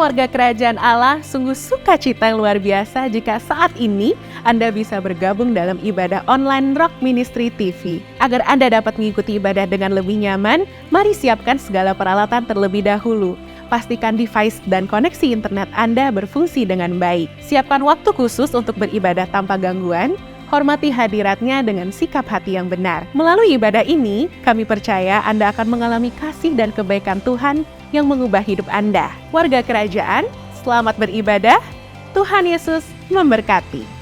warga kerajaan Allah, sungguh sukacita yang luar biasa jika saat ini Anda bisa bergabung dalam ibadah online Rock Ministry TV. Agar Anda dapat mengikuti ibadah dengan lebih nyaman, mari siapkan segala peralatan terlebih dahulu. Pastikan device dan koneksi internet Anda berfungsi dengan baik. Siapkan waktu khusus untuk beribadah tanpa gangguan. Hormati hadiratnya dengan sikap hati yang benar. Melalui ibadah ini, kami percaya Anda akan mengalami kasih dan kebaikan Tuhan yang mengubah hidup Anda. Warga kerajaan, selamat beribadah. Tuhan Yesus memberkati.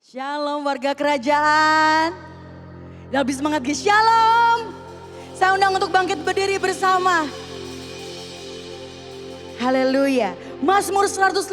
Shalom warga kerajaan. Lebih semangat guys, shalom. Saya undang untuk bangkit berdiri bersama. Haleluya. Mazmur 150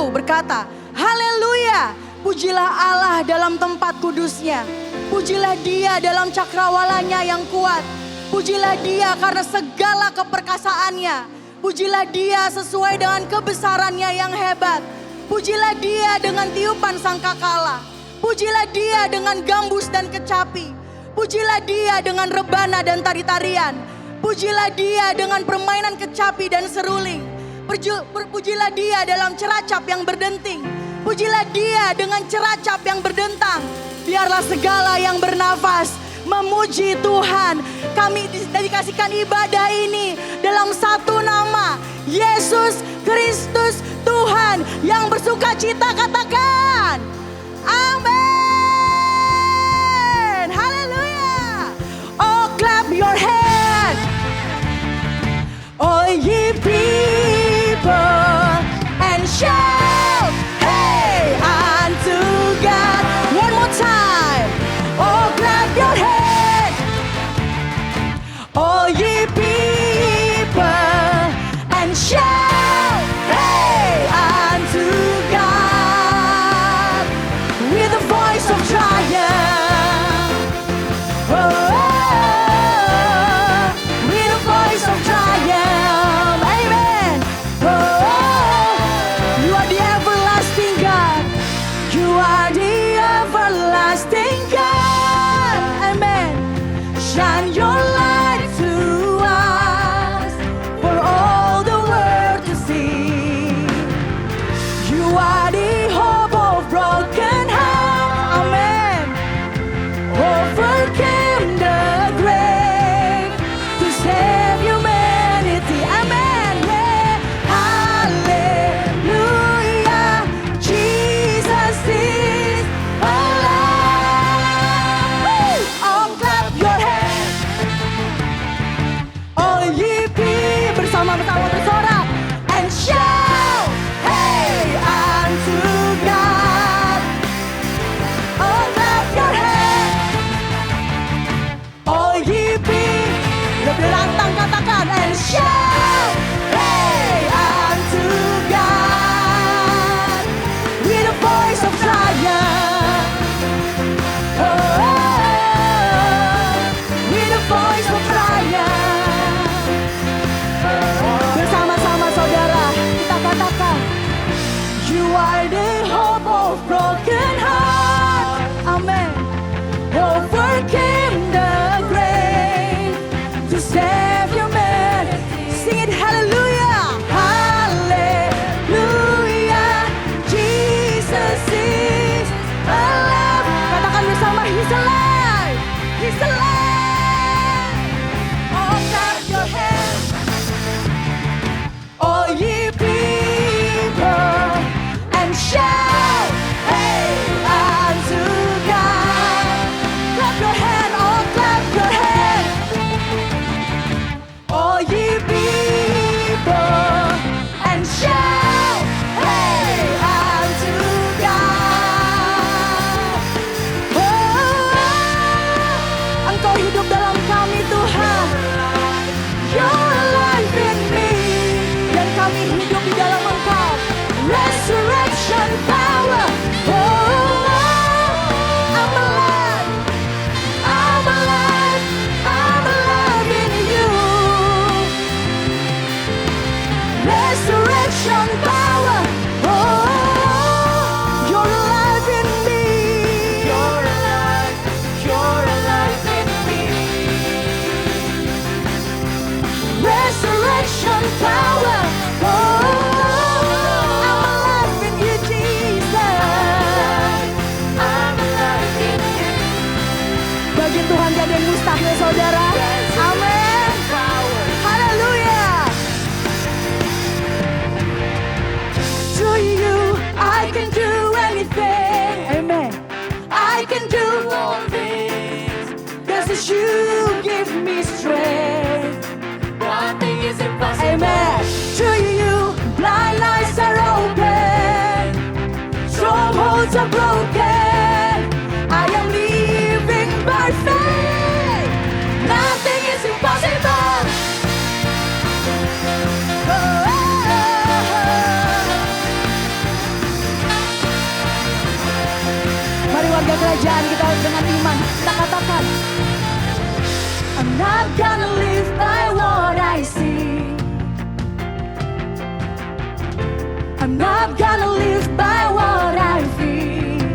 berkata, haleluya. Pujilah Allah dalam tempat kudusnya. Pujilah dia dalam cakrawalanya yang kuat. Pujilah dia karena segala keperkasaannya. Pujilah dia sesuai dengan kebesarannya yang hebat. Pujilah dia dengan tiupan sangkakala. Pujilah dia dengan gambus dan kecapi. Pujilah dia dengan rebana dan tari-tarian. Pujilah dia dengan permainan kecapi dan seruling. Pujilah dia dalam ceracap yang berdenting. Pujilah dia dengan ceracap yang berdentang. Biarlah segala yang bernafas memuji Tuhan. Kami dedikasikan ibadah ini dalam satu nama, Yesus Kristus Tuhan yang bersuka cita. Katakan amin. Haleluya. Oh, clap your hand, all ye people, and shout hey unto God. One more time. Oh, clap your hand, all ye people, and shout hey unto God. He's alive. He's alive. Oh, clap your hands. All ye people, and shout, hey, unto God. Clap your hand, oh, clap your hand. All ye people, and shout, hey, unto God. Oh, Engkau hidup dalam kami Tuhan. You're alive in me. Dan kami hidup di dalam Engkau. Resurrection power. Oh, I'm alive. I'm alive. I'm alive in you. Resurrection power. Oh, you're alive in me. You're alive. You're alive in me. Resurrection power. Oh, I'm alive in you, Jesus. I'm alive in you. Bagi Tuhan gak ada yang mustahil, saudara. Amin. Haleluya. To you, I can do anything. Amen. I can do all things. 'Cause you give me strength. Nothing is impossible. Amen. To you, blind eyes are open. Strongholds are broken. I am living by faith. Nothing is impossible. Oh, oh, oh. Mari warga kerajaan kita dengan iman kita katakan, I'm not gonna live by what I see. I'm not gonna live by what I feel.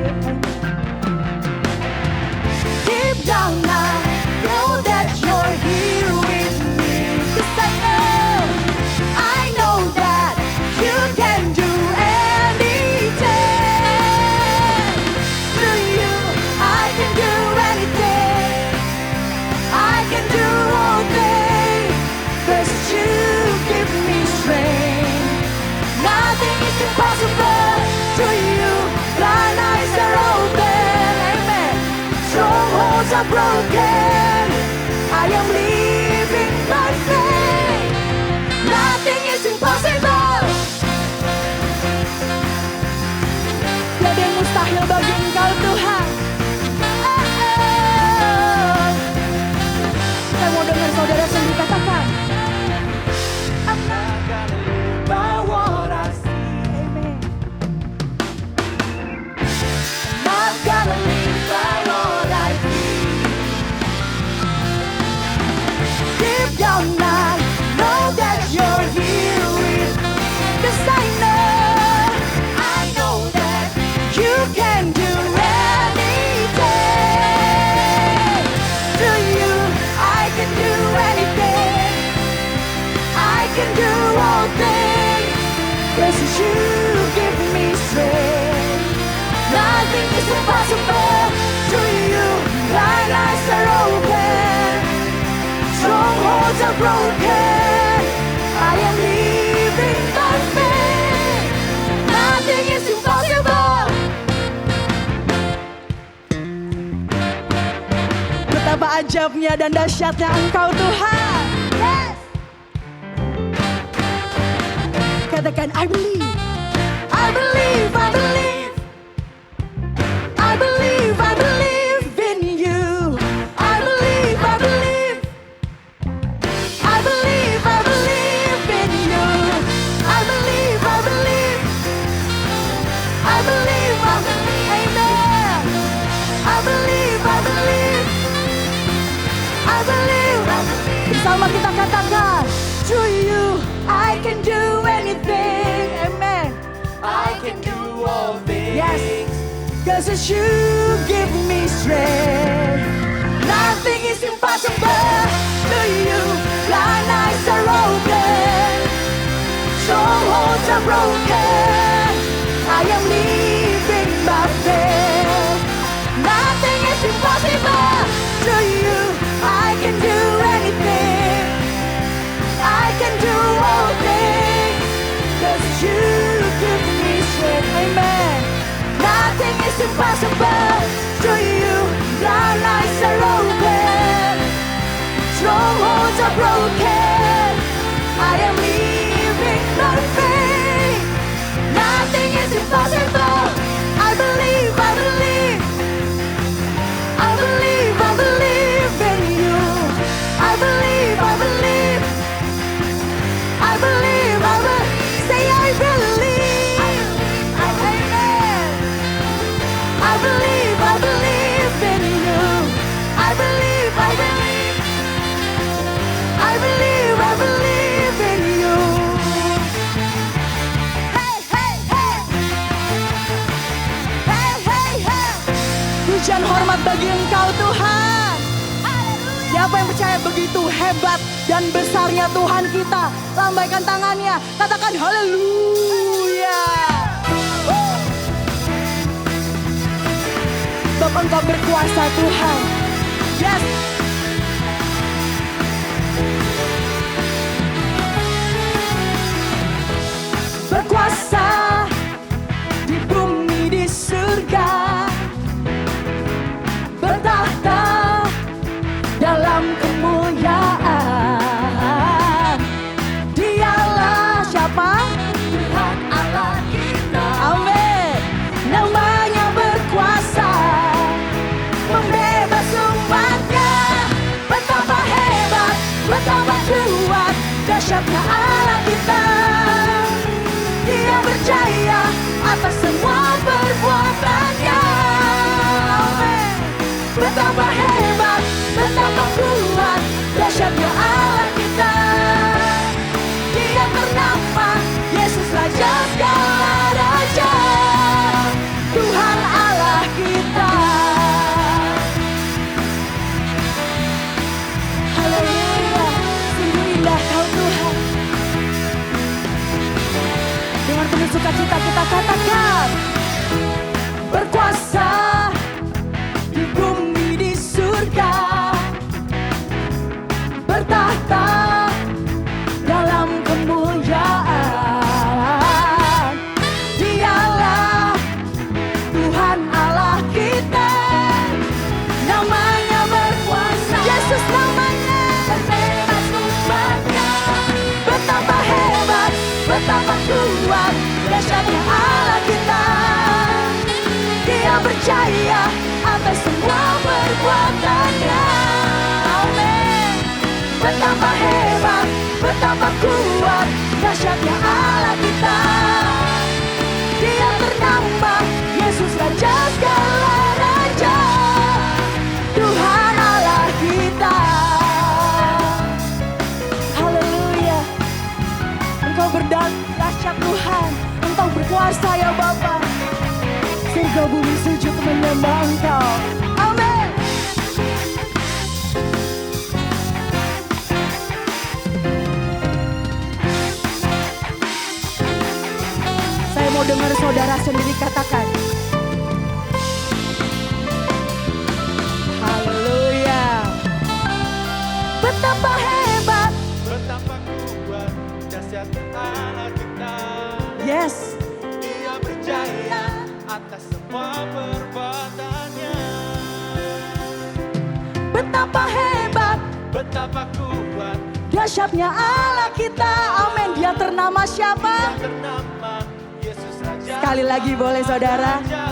Deep down I know that you're here with me. 'Cause I know that you can do anything. Through you, I can do anything. I can do all things. 'Cause you give me strength. Nothing is impossible to you. Blind eyes are open. Amen. Strongholds are broken. I am living by faith. Nothing is impossible. Tiada yang mustahil bagi Engkau Tuhan. Saya mau dengar saudara sendiri katakan, I'm not gonna live by what I see. Amen. I'm not gonna live by what I feel. Deep down I know that you're here with me. 'Cause I know that you can do anything. Through you, I can do anything. I can do all things. 'Cause you give me strength. Nothing is impossible to you. Blind eyes are open. Strongholds are broken. I am living by faith. Nothing is impossible. Betapa ajabnya dan dahsyatnya Engkau Tuhan. Yes. Katakan, I believe. I believe, I believe. I believe, I believe in you. I believe, I believe. I believe, I believe in you. I believe, I believe. I believe, I believe. Amen. I believe, I believe. I believe, I believe. Bersama kita katakan, to you I can do anything. Amen. I can do all things. Yes. 'Cause you give me strength. Nothing is impossible to you. Blind eyes are open. Strongholds are broken. I am living by faith. Nothing is impossible. Pujian hormat bagi Engkau Tuhan. Siapa yang percaya begitu hebat dan besarnya Tuhan kita? Lambaikan tangannya, katakan haleluya. Bapak Engkau berkuasa Tuhan. Yes. Berkuasa di bumi di surga, bertahta dalam kemuliaan. Dialah siapa? Tuhan Allah kita. Amin. Namanya berkuasa, membebas umatnya. Betapa hebat, betapa kuat, dahsyatnya Allah kita. Dia berjaya atas semua perbuatannya. Amin. Betapa hebat, betapa kuat, dahsyatnya Allah kita. Dia bernama Yesus Raja segala raja, Tuhan Allah kita. Haleluya, sungguh indah Kau Tuhan. Dengan penuh sukacita kita katakan, berkuasa di bumi di surga, bertahta dalam kemuliaan. Dialah Tuhan Allah kita. Namanya berkuasa, Yesus namanya, membebas umatnya. Betapa hebat, betapa kuat, dahsyatnya Allah kita. Dia berjaya atas semua perbuatannya. Amin. Betapa hebat, betapa kuat, dahsyatnya Allah kita. Dia bernama Yesus Raja segala raja, Tuhan Allah kita. Haleluya. Engkau berdahsyat Tuhan, Engkau berkuasa ya Bapa. Surga bumi sujud menyembah Engkau. Amin. Saya mau dengar saudara sendiri katakan, haleluya. Betapa hebat, Betapa kuat, dahsyat Allah kita. yes. Dia berjaya atas semua perbuatannya. Betapa hebat, Betapa kuat, dahsyatnya Allah kita. Amin. Dia ternama siapa? yang bernama Yesus Raja. Sekali lagi boleh saudara. Raja.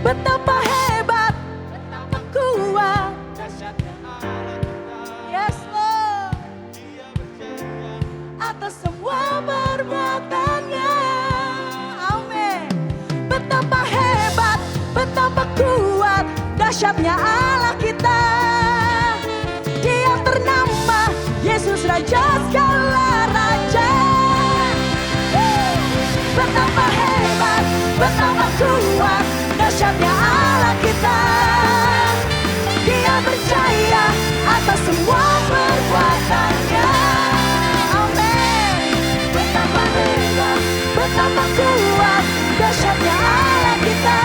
Betapa hebat, betapa kuat, Dahsyatnya Allah kita. yes Lord, Dia berjaya atas semua perbuatannya. Amin. Betapa hebat, betapa kuat, dahsyatnya Allah kita. Dia ternama Yesus Raja segala raja. Betapa hebat, betapa kuat, dahsyatnya Allah kita. Dia berjaya atas semua perbuatannya. Amin. Betapa hebat, betapa kuat, dahsyatnya Allah kita.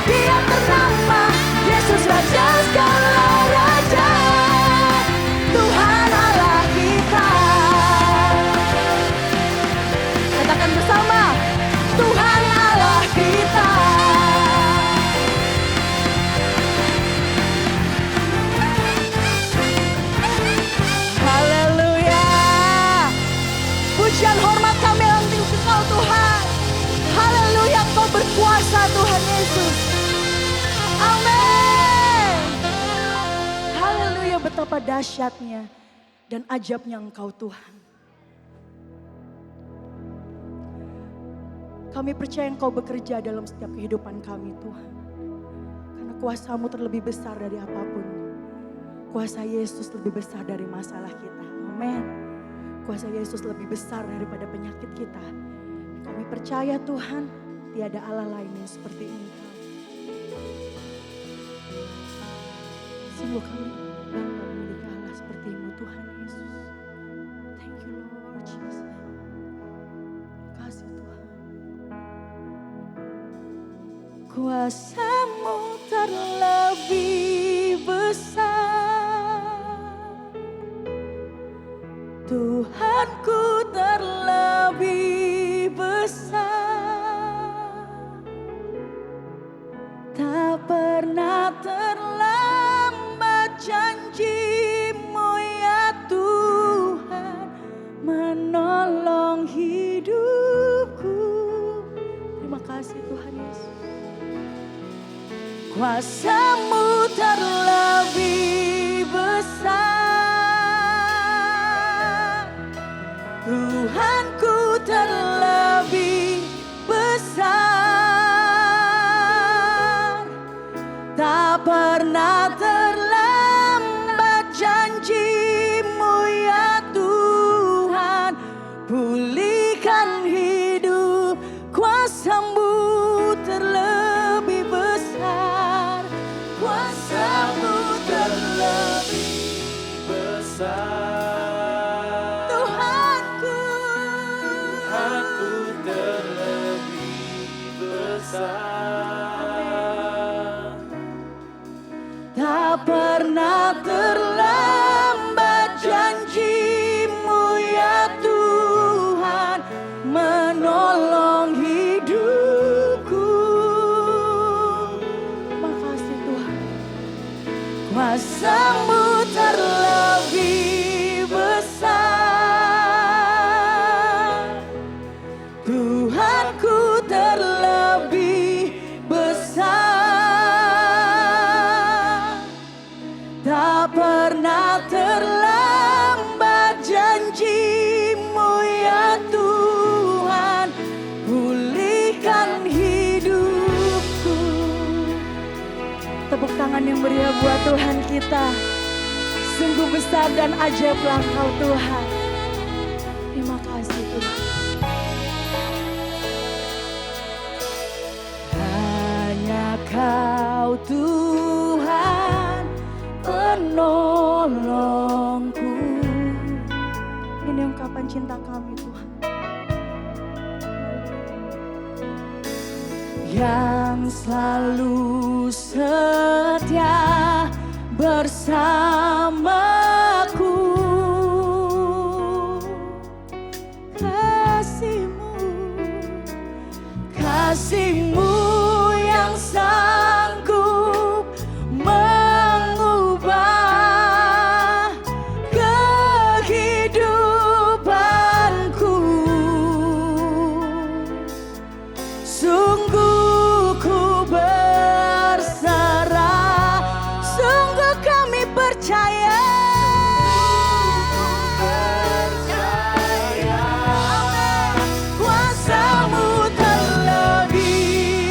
Dia ternama Yesus Raja segala raja, Tuhan Allah kita. Katakan bersama, Tuhan Allah kita. Haleluya. Pujian hormat kami untuk Engkau Tuhan. Haleluya, Engkau berkuasa Tuhan Yesus. Amin. Haleluya, betapa dahsyatnya dan ajaibnya Engkau Tuhan. Kami percaya Engkau bekerja dalam setiap kehidupan kami Tuhan. Karena kuasa-Mu terlebih besar dari apapun. Kuasa Yesus lebih besar dari masalah kita. Amin. Kuasa Yesus lebih besar daripada penyakit kita. Kami percaya Tuhan, Tiada Allah lain yang seperti Engkau. Sungguh kami bangga memiliki Allah seperti-Mu Tuhan Yesus. Thank you Lord Jesus. Kasih Tuhan. Kuasa-Mu terlebih besar, Tuhanku terlebih besar, tak pernah terlambat janji-Mu ya Tuhan menolong hidupku. Terima kasih Tuhan Yesus. Kuasa-Mu terlebih besar, Tuhanku terlebih besar, tak pernah terlambat janji-Mu ya Tuhan, pulihkan hidup. Kuasa-Mu terlebih besar, kuasa-Mu terlebih besar. Tuhanku, Tuhanku terlebih besar. tak pernah terlambat janji-Mu ya Tuhan menolong hidupku. Terima kasih Tuhan. Kuasa-Mu terlebih besar, Tuhanku terlebih besar, tak pernah terlambat janji-Mu ya Tuhan, pulihkan hidupku. Tepuk tangan yang meriah buat Tuhan kita. Sungguh besar dan ajaiblah Engkau Tuhan. Terima kasih Tuhan. Hanya Kau Tuhan penolongku. Ini ungkapan cinta kami Tuhan. Yang selalu setia bersamaku. Kasih-Mu, kasih-Mu yang sanggup mengubah kehidupanku. Sungguh ku berserah, sungguh kami percaya. Kuasa-Mu terlebih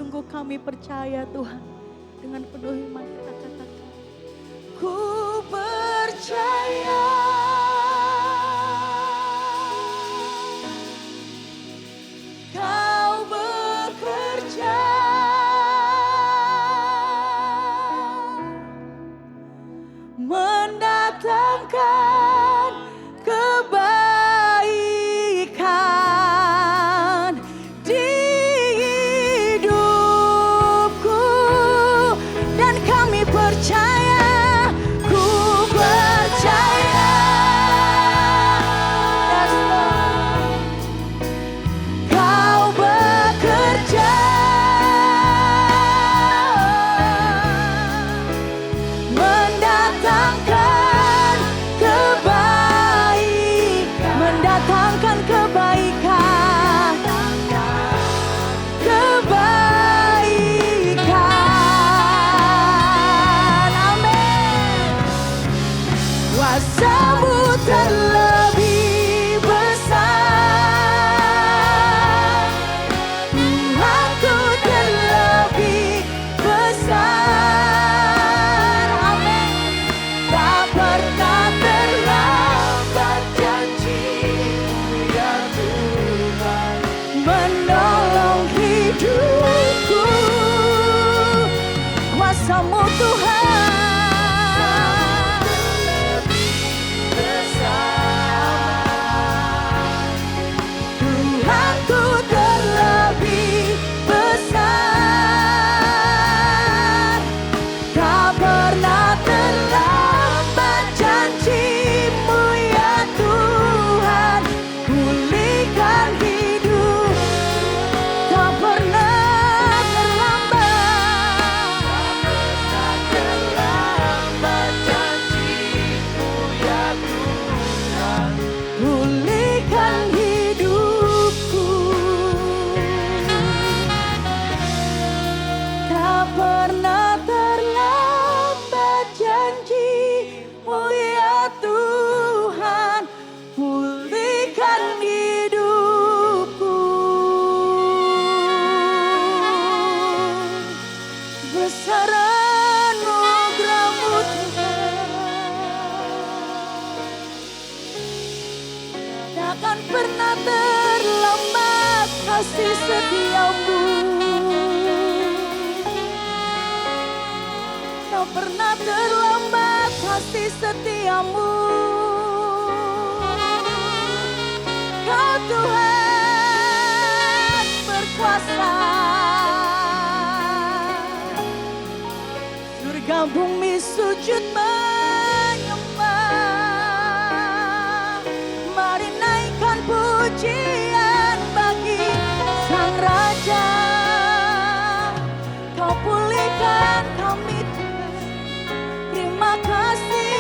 Sungguh kami percaya Tuhan. Dengan penuh iman kita katakan. Ku percaya. Kau bekerja. Mendatangkan kebaikan di hidupku dan kami percaya, ku percaya. Yes, Lord. Kau bekerja. Mendatangkan kebaikan, mendatangkan kebaikan, kebaikan. Amin. Kuasa-Mu terlebih besar, Tuhanku terlebih besar. Amin. Tak pernah terlambat janji-Mu ya Tuhan, menolong hidupku. Kuasa-Mu Tuhan besar, Tuhanku terlebih besar. Tak pernah terlambat janji-Mu ya Tuhan, pulihkan hidup. Tak pernah terlambat, janji-Mu ya Tuhan, pulihkan hidupku. Tak pernah terlambat janji-Mu ya Tuhan, pulihkan hidupku. Besar anugerah-Mu Tuhan, takkan pernah terlambat kasih setia-Mu. Tak pernah terlambat kasih setia-Mu. Kau Tuhan berkuasa. Surga bumi sujud menyembah. Mari naikkan pujian bagi Sang Raja. Kau pulihkan kami Tuhan. Terima kasih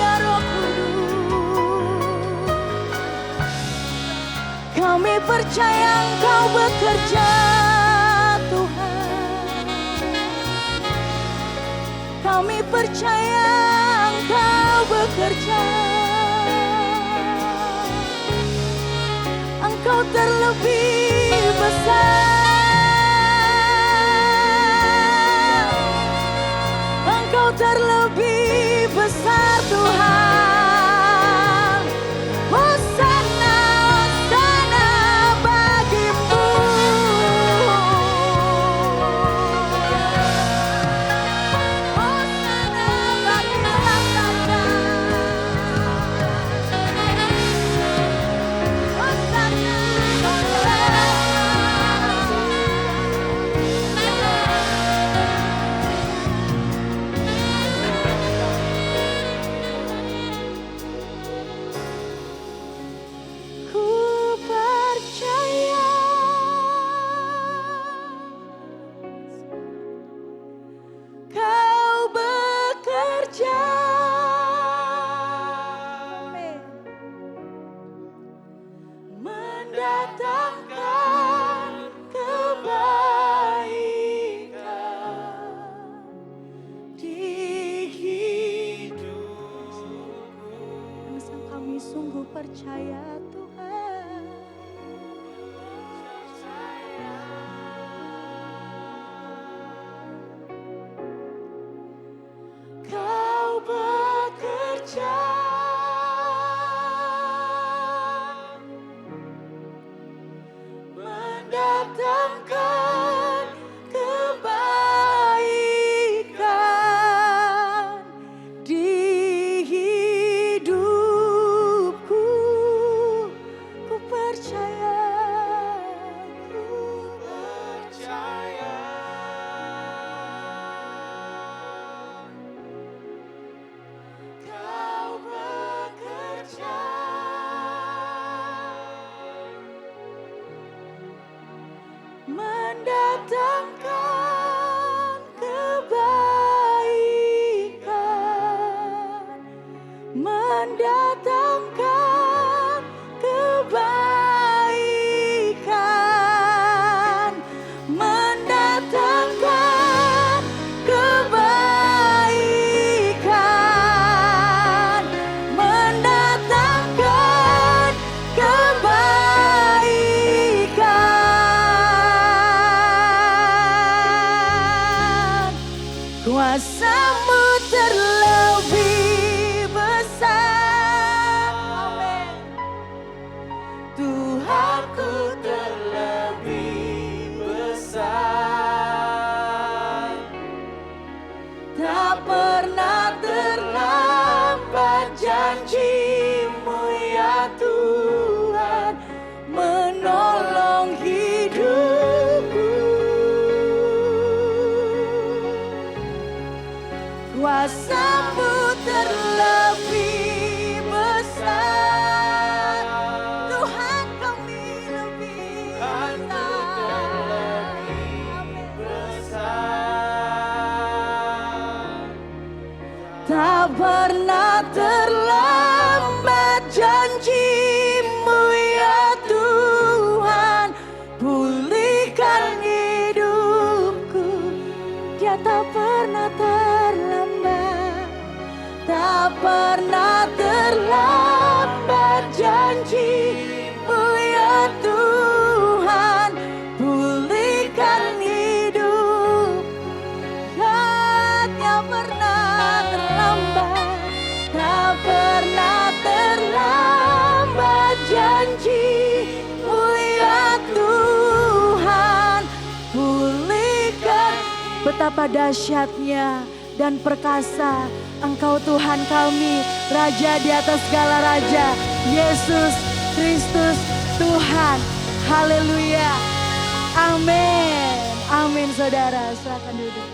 ya Roh Kudus. Kami percaya Engkau bekerja Tuhan. Kami percaya Engkau bekerja. Engkau terlebih besar. Engkau terlebih besar Tuhan. Hosana, Hosana bagi-Mu. Hosana bagi Sang Raja. Hosana, ku percaya Kau bekerja. Mendatangkan kebaikan di hidupku. Dan kami sungguh percaya Tuhan. pernah terlambat janji-Mu ya Tuhan, pulihkan hidup. Tak pernah terlambat, tak pernah terlambat janji-Mu ya Tuhan, pulihkan. Betapa dahsyatnya dan perkasa Engkau Tuhan kami, Raja di atas segala raja, Yesus Kristus Tuhan. Haleluya. Amin. Amin saudara, silakan duduk.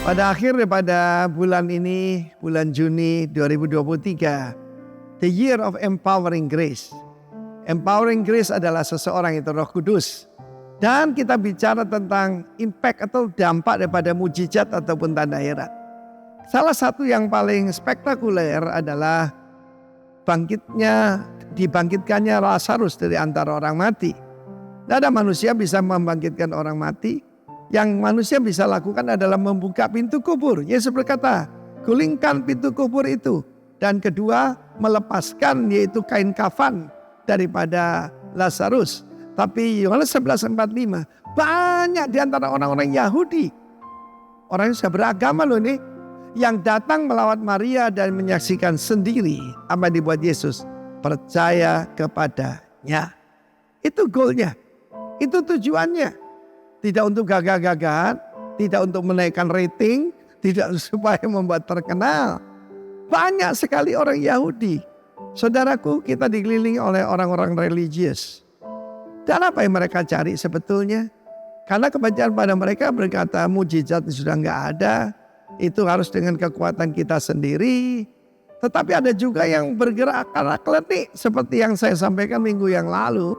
Pada akhir daripada bulan ini, bulan Juni 2023, The Year of Empowering Grace. Empowering Grace adalah seseorang itu Roh Kudus. Dan kita bicara tentang impact atau dampak daripada mujizat ataupun tanda heran. Salah satu yang paling spektakuler adalah dibangkitkannya Lazarus dari antara orang mati. Tidak ada manusia bisa membangkitkan orang mati. Yang manusia bisa lakukan adalah membuka pintu kubur. Yesus berkata, gulingkan pintu kubur itu. Dan kedua, melepaskan yaitu kain kafan daripada Lazarus. Tapi Yohanes 11:45, banyak di antara orang-orang Yahudi, orang yang sudah beragama loh nih, yang datang melawat Maria dan menyaksikan sendiri apa yang dibuat Yesus, percaya kepadanya. Itu goalnya, itu tujuannya. Tidak untuk gagah-gagahan, tidak untuk menaikkan rating, tidak supaya membuat terkenal. Banyak sekali orang Yahudi. Saudaraku, kita dikelilingi oleh orang-orang religius. Dan apa yang mereka cari sebetulnya? Karena kebanyakan pada mereka berkata mujizat sudah nggak ada. Itu harus dengan kekuatan kita sendiri. Tetapi ada juga yang bergerak karena klenik. Seperti yang saya sampaikan minggu yang lalu.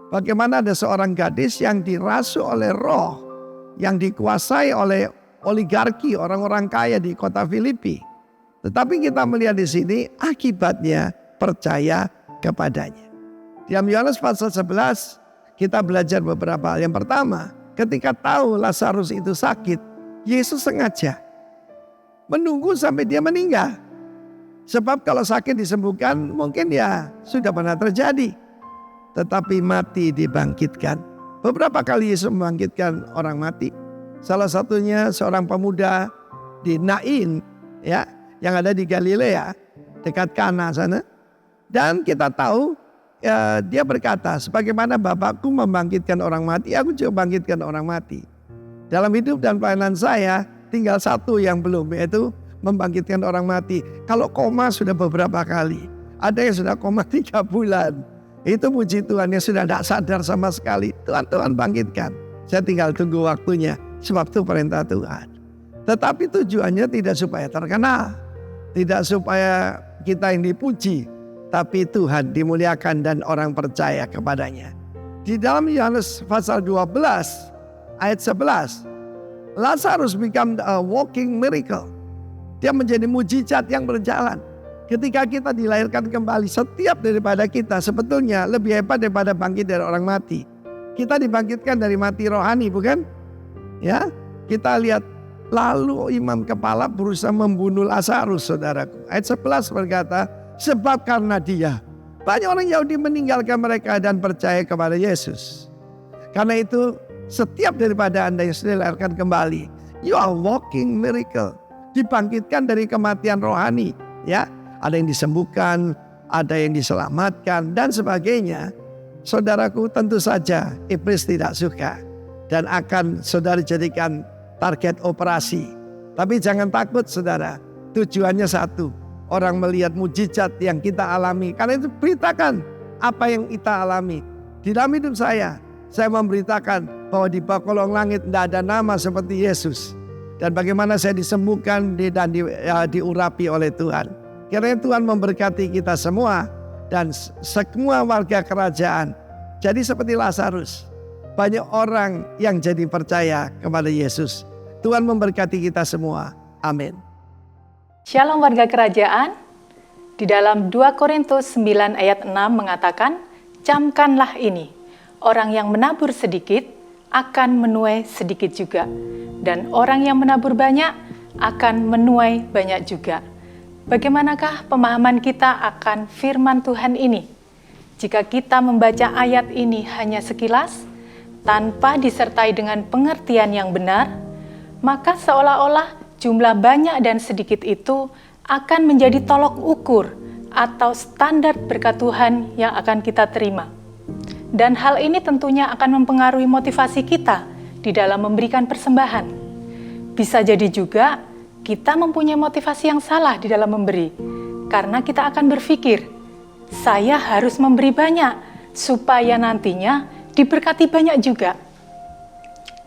Bagaimana ada seorang gadis yang dirasuki oleh roh. Yang dikuasai oleh oligarki orang-orang kaya di kota Filipi. Tetapi kita melihat di sini akibatnya percaya kepadanya. Dalam Yohanes pasal 11 kita belajar beberapa hal. Yang pertama, ketika tahu Lazarus itu sakit, Yesus sengaja menunggu sampai dia meninggal. Sebab kalau sakit disembuhkan mungkin ya sudah pernah terjadi. Tetapi mati dibangkitkan. Beberapa kali Yesus membangkitkan orang mati. Salah satunya seorang pemuda di Nain ya, yang ada di Galilea dekat Kana sana. Dan kita tahu ya, dia berkata, sebagaimana Bapakku membangkitkan orang mati, aku juga bangkitkan orang mati. Dalam hidup dan pelayanan saya tinggal satu yang belum, yaitu membangkitkan orang mati. Kalau koma sudah beberapa kali, ada yang sudah koma 3 bulan. Itu puji Tuhan yang sudah tidak sadar sama sekali. Tuhan bangkitkan. Saya tinggal tunggu waktunya, sebab itu perintah Tuhan. Tetapi tujuannya tidak supaya terkenal, tidak supaya kita yang dipuji, tapi Tuhan dimuliakan dan orang percaya kepadanya. Di dalam Yohanes pasal 12 ayat 11, Lazarus become a walking miracle. Dia menjadi mujizat yang berjalan. Ketika kita dilahirkan kembali, setiap daripada kita sebetulnya lebih hebat daripada bangkit dari orang mati. Kita dibangkitkan dari mati rohani, bukan? Ya, kita lihat lalu imam kepala berusaha membunuh Lazarus, saudaraku. Ayat 11 berkata, sebab karena dia, banyak orang Yahudi meninggalkan mereka dan percaya kepada Yesus. Karena itu, setiap daripada Anda yang sudah dilahirkan kembali, you are walking miracle. Dibangkitkan dari kematian rohani. Ya, ada yang disembuhkan, ada yang diselamatkan, dan sebagainya. Saudaraku, tentu saja iblis tidak suka. Dan akan saudara jadikan target operasi. Tapi jangan takut saudara, tujuannya satu. Orang melihat mujizat yang kita alami. Karena itu beritakan apa yang kita alami. Di dalam hidup saya memberitakan bahwa di bawah kolong langit tidak ada nama seperti Yesus. Dan bagaimana saya disembuhkan dan diurapi oleh Tuhan. Kiranya Tuhan memberkati kita semua dan semua warga kerajaan. Jadi seperti Lazarus, banyak orang yang jadi percaya kepada Yesus. Tuhan memberkati kita semua. Amin. Shalom warga kerajaan, di dalam 2 Korintus 9 ayat 6 mengatakan, camkanlah ini, orang yang menabur sedikit akan menuai sedikit juga, dan orang yang menabur banyak akan menuai banyak juga. Bagaimanakah pemahaman kita akan firman Tuhan ini? Jika kita membaca ayat ini hanya sekilas, tanpa disertai dengan pengertian yang benar, maka seolah-olah jumlah banyak dan sedikit itu akan menjadi tolok ukur atau standar berkat Tuhan yang akan kita terima. Dan hal ini tentunya akan mempengaruhi motivasi kita di dalam memberikan persembahan. Bisa jadi juga kita mempunyai motivasi yang salah di dalam memberi, karena kita akan berpikir, saya harus memberi banyak supaya nantinya diberkati banyak juga.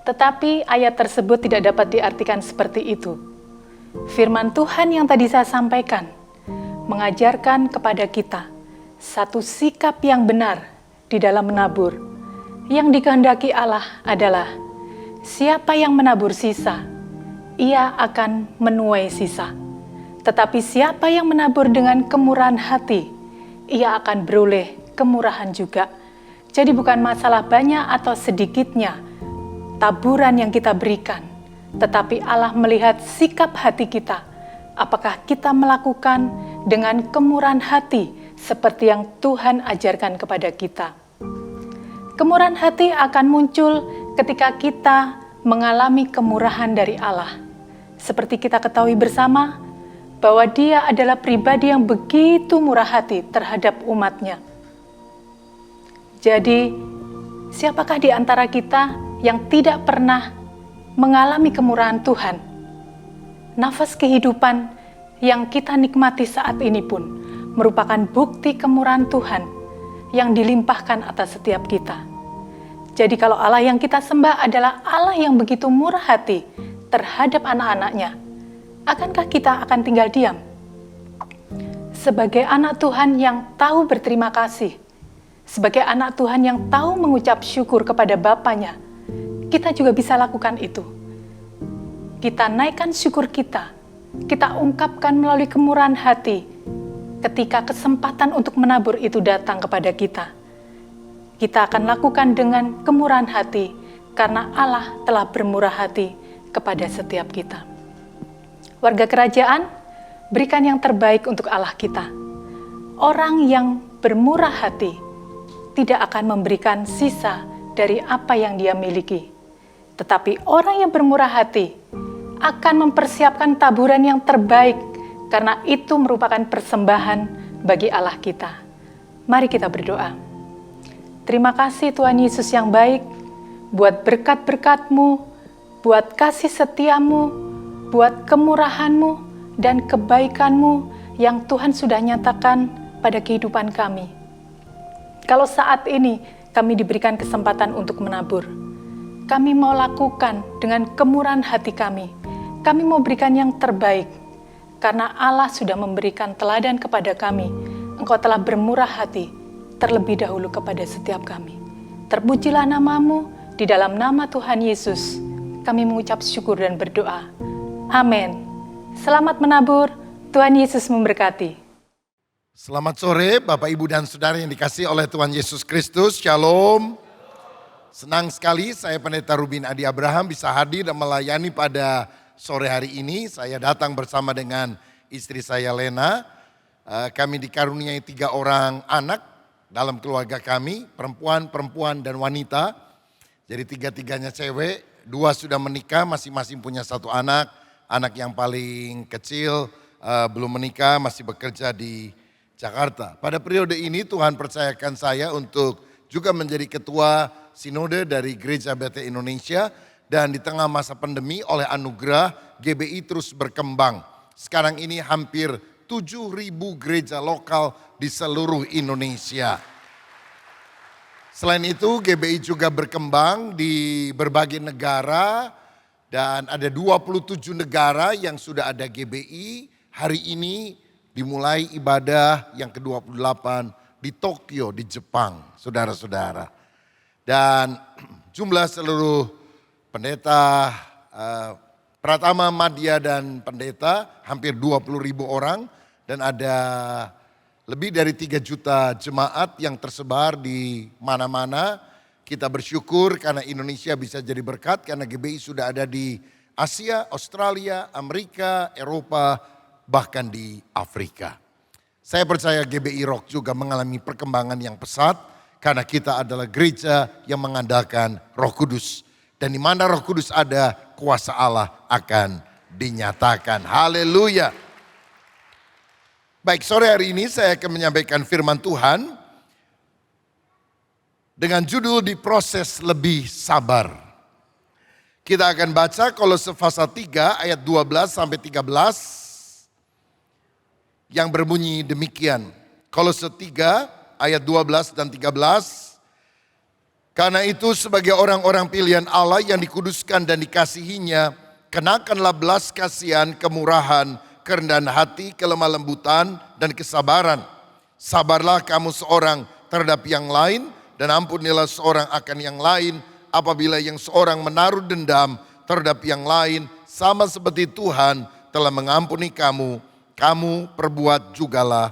Tetapi ayat tersebut tidak dapat diartikan seperti itu. Firman Tuhan yang tadi saya sampaikan mengajarkan kepada kita satu sikap yang benar di dalam menabur. Yang dikehendaki Allah adalah siapa yang menabur sisa, ia akan menuai sisa. Tetapi siapa yang menabur dengan kemurahan hati, ia akan beroleh kemurahan juga. Jadi bukan masalah banyak atau sedikitnya taburan yang kita berikan, tetapi Allah melihat sikap hati kita. Apakah kita melakukan dengan kemurahan hati seperti yang Tuhan ajarkan kepada kita? Kemurahan hati akan muncul ketika kita mengalami kemurahan dari Allah. Seperti kita ketahui bersama, bahwa Dia adalah pribadi yang begitu murah hati terhadap umatnya. Jadi, siapakah di antara kita yang tidak pernah mengalami kemurahan Tuhan? Nafas kehidupan yang kita nikmati saat ini pun merupakan bukti kemurahan Tuhan yang dilimpahkan atas setiap kita. Jadi kalau Allah yang kita sembah adalah Allah yang begitu murah hati terhadap anak-anaknya, akankah kita akan tinggal diam? Sebagai anak Tuhan yang tahu berterima kasih, sebagai anak Tuhan yang tahu mengucap syukur kepada Bapanya, kita juga bisa lakukan itu. Kita naikkan syukur kita ungkapkan melalui kemurahan hati ketika kesempatan untuk menabur itu datang kepada kita. Kita akan lakukan dengan kemurahan hati karena Allah telah bermurah hati kepada setiap kita. Warga kerajaan, berikan yang terbaik untuk Allah kita. Orang yang bermurah hati tidak akan memberikan sisa dari apa yang dia miliki. Tetapi orang yang bermurah hati akan mempersiapkan taburan yang terbaik karena itu merupakan persembahan bagi Allah kita. Mari kita berdoa. Terima kasih Tuhan Yesus yang baik, buat berkat-berkat-Mu, buat kasih setia-Mu, buat kemurahan-Mu dan kebaikan-Mu yang Tuhan sudah nyatakan pada kehidupan kami. Kalau saat ini kami diberikan kesempatan untuk menabur, kami mau lakukan dengan kemurahan hati kami. Kami mau berikan yang terbaik, karena Allah sudah memberikan teladan kepada kami. Engkau telah bermurah hati terlebih dahulu kepada setiap kami. Terpujilah nama-Mu, di dalam nama Tuhan Yesus, kami mengucap syukur dan berdoa. Amin. Selamat menabur, Tuhan Yesus memberkati. Selamat sore Bapak Ibu dan Saudara yang dikasihi oleh Tuhan Yesus Kristus. Shalom. Senang sekali saya Pendeta Rubin Adi Abraham bisa hadir dan melayani pada sore hari ini. Saya datang bersama dengan istri saya Lena. Kami dikaruniai 3 orang anak dalam keluarga kami, perempuan dan wanita. Jadi 3-3-nya cewek, 2 sudah menikah, masing-masing punya 1 anak. Anak yang paling kecil belum menikah, masih bekerja di Jakarta. Pada periode ini Tuhan percayakan saya untuk juga menjadi ketua sinode dari Gereja BT Indonesia. Dan di tengah masa pandemi oleh anugerah GBI terus berkembang. Sekarang ini hampir 7.000 gereja lokal di seluruh Indonesia. Selain itu GBI juga berkembang di berbagai negara. Dan ada 27 negara yang sudah ada GBI. Hari ini dimulai ibadah yang ke-28 di Tokyo di Jepang, saudara-saudara. Dan jumlah seluruh pendeta, Pratama, Madya dan pendeta hampir 20.000 orang. Dan ada lebih dari 3 juta jemaat yang tersebar di mana-mana. Kita bersyukur karena Indonesia bisa jadi berkat karena GBI sudah ada di Asia, Australia, Amerika, Eropa, bahkan di Afrika. Saya percaya GBI Rock juga mengalami perkembangan yang pesat karena kita adalah gereja yang mengandalkan Roh Kudus. Dan di mana Roh Kudus ada, kuasa Allah akan dinyatakan. Haleluya. Baik, sore hari ini saya akan menyampaikan firman Tuhan dengan judul diproses lebih sabar. Kita akan baca Kolose pasal 3 ayat 12 sampai 13 yang berbunyi demikian. Kolose 3 ayat 12 dan 13. Karena itu sebagai orang-orang pilihan Allah yang dikuduskan dan dikasihinya, kenakanlah belas kasihan, kemurahan, kerendahan hati, kelemah lembutan, dan kesabaran. Sabarlah kamu seorang terhadap yang lain, dan ampunilah seorang akan yang lain. Apabila yang seorang menaruh dendam terhadap yang lain, sama seperti Tuhan telah mengampuni kamu, kamu perbuat jugalah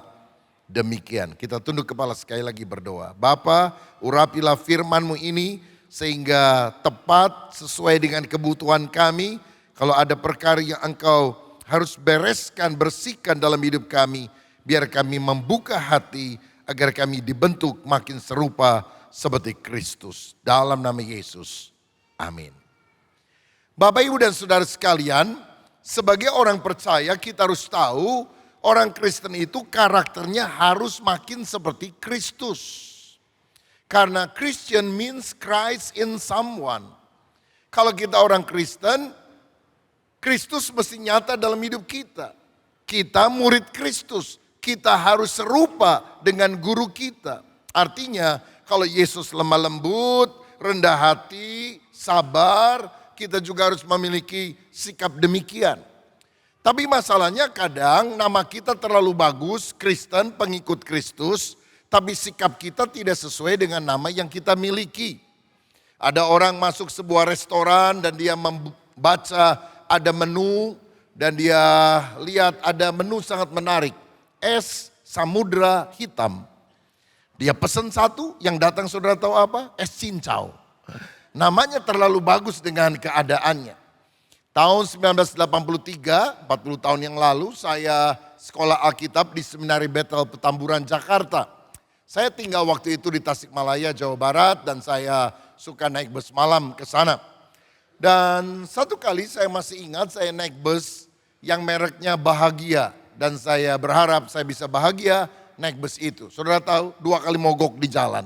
demikian. Kita tunduk kepala sekali lagi berdoa. Bapa, urapilah firman-Mu ini sehingga tepat sesuai dengan kebutuhan kami. Kalau ada perkara yang Engkau harus bereskan, bersihkan dalam hidup kami. Biar kami membuka hati agar kami dibentuk makin serupa seperti Kristus. Dalam nama Yesus. Amin. Bapak, Ibu, dan Saudara sekalian, sebagai orang percaya kita harus tahu orang Kristen itu karakternya harus makin seperti Kristus. Karena Christian means Christ in someone. Kalau kita orang Kristen, Kristus mesti nyata dalam hidup kita. Kita murid Kristus. Kita harus serupa dengan guru kita. Artinya kalau Yesus lemah lembut, rendah hati, sabar, kita juga harus memiliki sikap demikian. Tapi masalahnya kadang nama kita terlalu bagus, Kristen, pengikut Kristus, tapi sikap kita tidak sesuai dengan nama yang kita miliki. Ada orang masuk sebuah restoran dan dia membaca ada menu dan dia lihat ada menu sangat menarik. Es samudra hitam. Dia pesan satu, yang datang saudara tahu apa? Es cincau. Namanya terlalu bagus dengan keadaannya. Tahun 1983, 40 tahun yang lalu, saya sekolah Alkitab di Seminari Bethel Petamburan, Jakarta. Saya tinggal waktu itu di Tasikmalaya, Jawa Barat, dan saya suka naik bus malam ke sana. Dan satu kali saya masih ingat saya naik bus yang mereknya Bahagia. Dan saya berharap saya bisa bahagia naik bus itu. Saudara tahu, 2 kali mogok di jalan.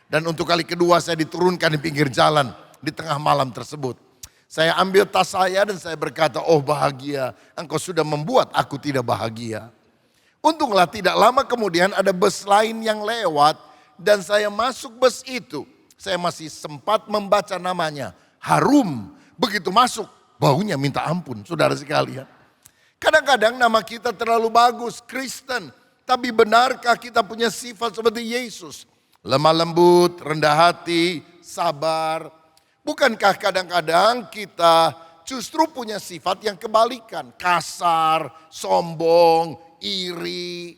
Dan untuk kali kedua saya diturunkan di pinggir jalan di tengah malam tersebut. Saya ambil tas saya dan saya berkata, oh Bahagia, engkau sudah membuat aku tidak bahagia. Untunglah tidak lama kemudian ada bus lain yang lewat dan saya masuk bus itu. Saya masih sempat membaca namanya, Harum. Begitu masuk, baunya minta ampun, saudara sekalian. Kadang-kadang nama kita terlalu bagus, Kristen. Tapi benarkah kita punya sifat seperti Yesus? Lemah lembut, rendah hati, sabar. Bukankah kadang-kadang kita justru punya sifat yang kebalikan? Kasar, sombong, iri.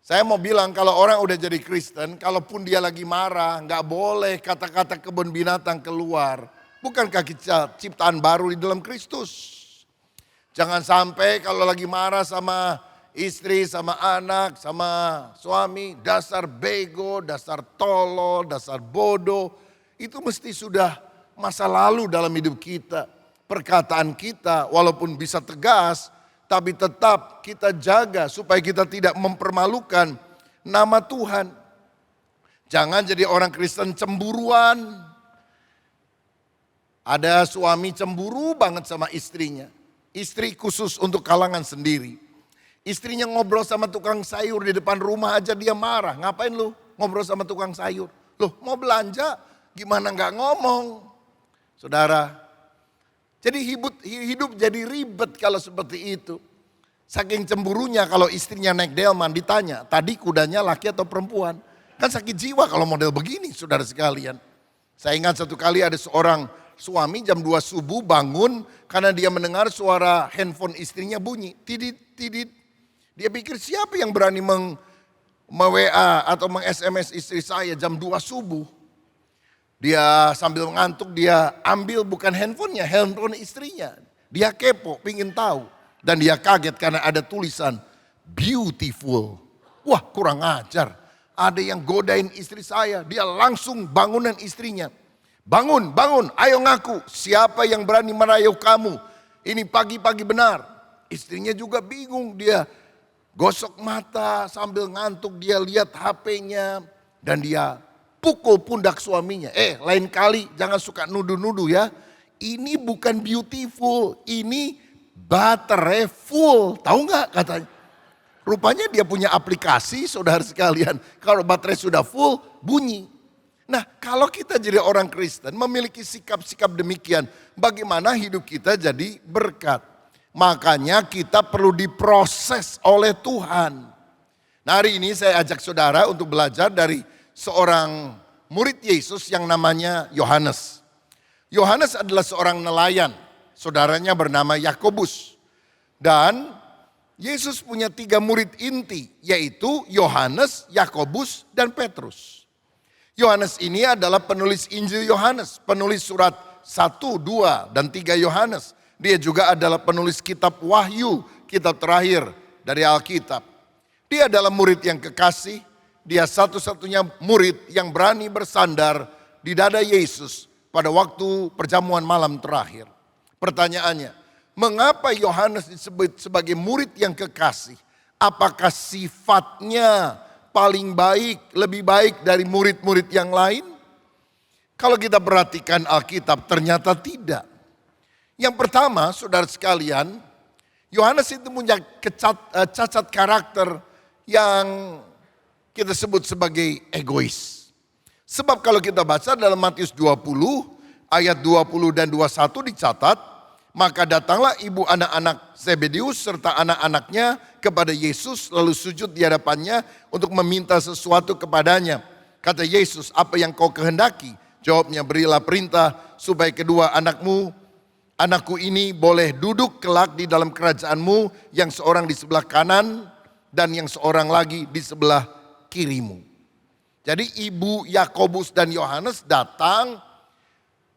Saya mau bilang kalau orang udah jadi Kristen, kalaupun dia lagi marah, gak boleh kata-kata kebun binatang keluar. Bukankah kita ciptaan baru di dalam Kristus? Jangan sampai kalau lagi marah sama istri, sama anak, sama suami, dasar bego, dasar tolol, dasar bodoh. Itu mesti sudah masa lalu dalam hidup kita. Perkataan kita walaupun bisa tegas, tapi tetap kita jaga supaya kita tidak mempermalukan nama Tuhan. Jangan jadi orang Kristen cemburuan. Ada suami cemburu banget sama istrinya. Istri khusus untuk kalangan sendiri. Istrinya ngobrol sama tukang sayur di depan rumah aja dia marah. Ngapain lu ngobrol sama tukang sayur? Loh mau belanja gimana gak ngomong? Saudara, jadi hidup jadi ribet kalau seperti itu. Saking cemburunya kalau istrinya naik delman ditanya, tadi kudanya laki atau perempuan? Kan sakit jiwa kalau model begini saudara sekalian. Saya ingat satu kali ada seorang suami jam 2 subuh bangun karena dia mendengar suara handphone istrinya bunyi. Tidit, tidit. Dia pikir siapa yang berani meng-WA atau meng-SMS istri saya jam 2 subuh. Dia sambil ngantuk dia ambil bukan handphonenya, handphone istrinya. Dia kepo, pingin tahu. Dan dia kaget karena ada tulisan beautiful. Wah, kurang ajar. Ada yang godain istri saya. Dia langsung bangunan istrinya. Bangun, bangun, ayo ngaku. Siapa yang berani merayu kamu? Ini pagi-pagi benar. Istrinya juga bingung. Dia gosok mata sambil ngantuk. Dia lihat HP-nya. Dan dia pukul pundak suaminya. Lain kali jangan suka nuduh-nuduh ya. Ini bukan beautiful. Ini baterai full. Tahu nggak katanya? Rupanya dia punya aplikasi saudara sekalian. Kalau baterai sudah full bunyi. Nah kalau kita jadi orang Kristen memiliki sikap-sikap demikian. Bagaimana hidup kita jadi berkat. Makanya kita perlu diproses oleh Tuhan. Nah hari ini saya ajak saudara untuk belajar dari seorang murid Yesus yang namanya Yohanes. Yohanes adalah seorang nelayan. Saudaranya bernama Yakobus. Dan Yesus punya 3 murid inti, yaitu Yohanes, Yakobus, dan Petrus. Yohanes ini adalah penulis Injil Yohanes, penulis surat 1, 2, dan 3 Yohanes. Dia juga adalah penulis kitab Wahyu, kitab terakhir dari Alkitab. Dia adalah murid yang kekasih, dia satu-satunya murid yang berani bersandar di dada Yesus pada waktu perjamuan malam terakhir. Pertanyaannya, mengapa Yohanes disebut sebagai murid yang kekasih? Apakah sifatnya paling baik, lebih baik dari murid-murid yang lain? Kalau kita perhatikan Alkitab ternyata tidak. Yang pertama, saudara sekalian, Yohanes itu punya cacat karakter yang kita sebut sebagai egois. Sebab kalau kita baca dalam Matius 20 ayat 20 dan 21 dicatat, maka datanglah ibu anak-anak Zebedeus serta anak-anaknya kepada Yesus lalu sujud di hadapannya untuk meminta sesuatu kepadanya. Kata Yesus, apa yang kau kehendaki? Jawabnya, berilah perintah supaya kedua anakku ini boleh duduk kelak di dalam kerajaanmu, yang seorang di sebelah kanan dan yang seorang lagi di sebelah kirimu. Jadi ibu Yakobus dan Yohanes datang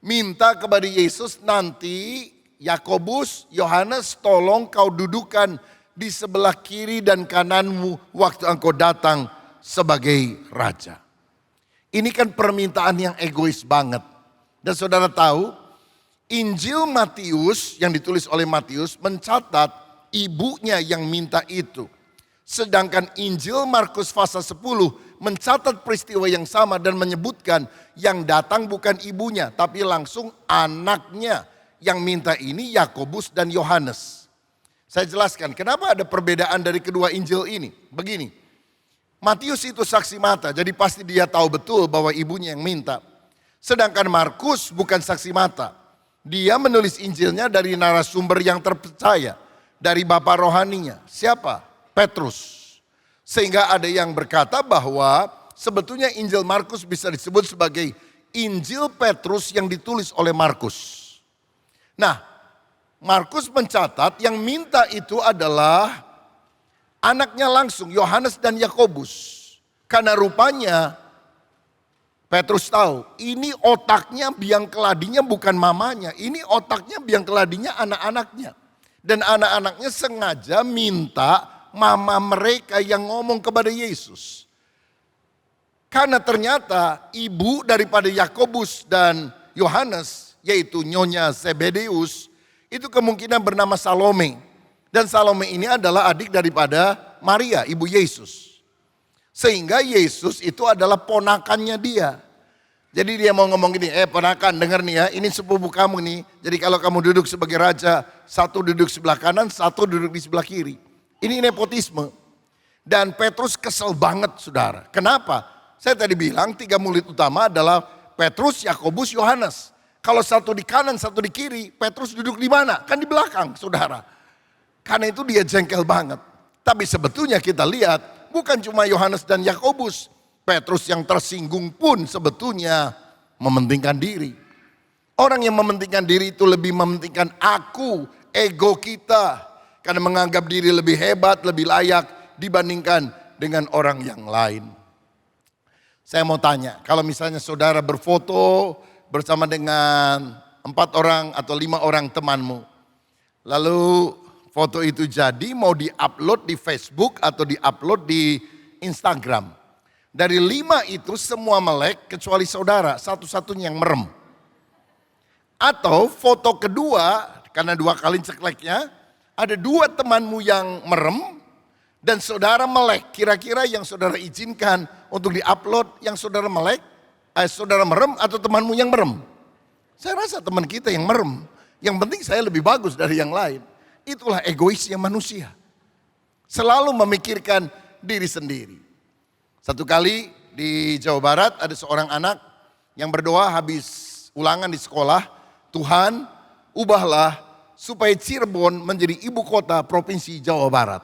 minta kepada Yesus, nanti Yakobus, Yohanes tolong kau dudukan di sebelah kiri dan kananmu waktu engkau datang sebagai raja. Ini kan permintaan yang egois banget. Dan saudara tahu, Injil Matius yang ditulis oleh Matius mencatat ibunya yang minta itu. Sedangkan Injil Markus pasal 10 mencatat peristiwa yang sama dan menyebutkan yang datang bukan ibunya tapi langsung anaknya yang minta ini, Yakobus dan Yohanes. Saya jelaskan kenapa ada perbedaan dari kedua Injil ini. Begini, Matius itu saksi mata jadi pasti dia tahu betul bahwa ibunya yang minta. Sedangkan Markus bukan saksi mata. Dia menulis Injilnya dari narasumber yang terpercaya. Dari bapak rohaninya. Siapa? Petrus. Sehingga ada yang berkata bahwa sebetulnya Injil Markus bisa disebut sebagai Injil Petrus yang ditulis oleh Markus. Nah, Markus mencatat yang minta itu adalah anaknya langsung, Yohanes dan Yakobus. Karena rupanya Petrus tahu, ini otaknya biang keladinya bukan mamanya, ini otaknya biang keladinya anak-anaknya. Dan anak-anaknya sengaja minta mama mereka yang ngomong kepada Yesus. Karena ternyata ibu daripada Yakobus dan Yohanes, yaitu Nyonya Zebedeus, itu kemungkinan bernama Salome. Dan Salome ini adalah adik daripada Maria, ibu Yesus. Sehingga Yesus itu adalah ponakannya dia. Jadi dia mau ngomong gini, ponakan denger nih ya, ini sepupu kamu nih. Jadi kalau kamu duduk sebagai raja, satu duduk sebelah kanan, satu duduk di sebelah kiri. Ini nepotisme. Dan Petrus kesel banget saudara. Kenapa? Saya tadi bilang 3 murid utama adalah Petrus, Yakobus, Yohanes. Kalau satu di kanan, satu di kiri, Petrus duduk di mana? Kan di belakang saudara. Karena itu dia jengkel banget. Tapi sebetulnya kita lihat bukan cuma Yohanes dan Yakobus. Petrus yang tersinggung pun sebetulnya mementingkan diri. Orang yang mementingkan diri itu lebih mementingkan aku, ego kita. Karena menganggap diri lebih hebat, lebih layak dibandingkan dengan orang yang lain. Saya mau tanya, kalau misalnya saudara berfoto bersama dengan 4 orang atau 5 orang temanmu. Lalu foto itu jadi mau di-upload di Facebook atau di-upload di Instagram. Dari 5 itu semua melek kecuali saudara, satu-satunya yang merem. Atau foto kedua, karena 2 kali cekleknya, ada 2 temanmu yang merem dan saudara melek. Kira-kira yang saudara izinkan untuk di-upload yang saudara melek, saudara merem atau temanmu yang merem? Saya rasa teman kita yang merem. Yang penting saya lebih bagus dari yang lain. Itulah egoisnya manusia. Selalu memikirkan diri sendiri. Satu kali di Jawa Barat ada seorang anak yang berdoa habis ulangan di sekolah. Tuhan, ubahlah supaya Cirebon menjadi ibu kota provinsi Jawa Barat.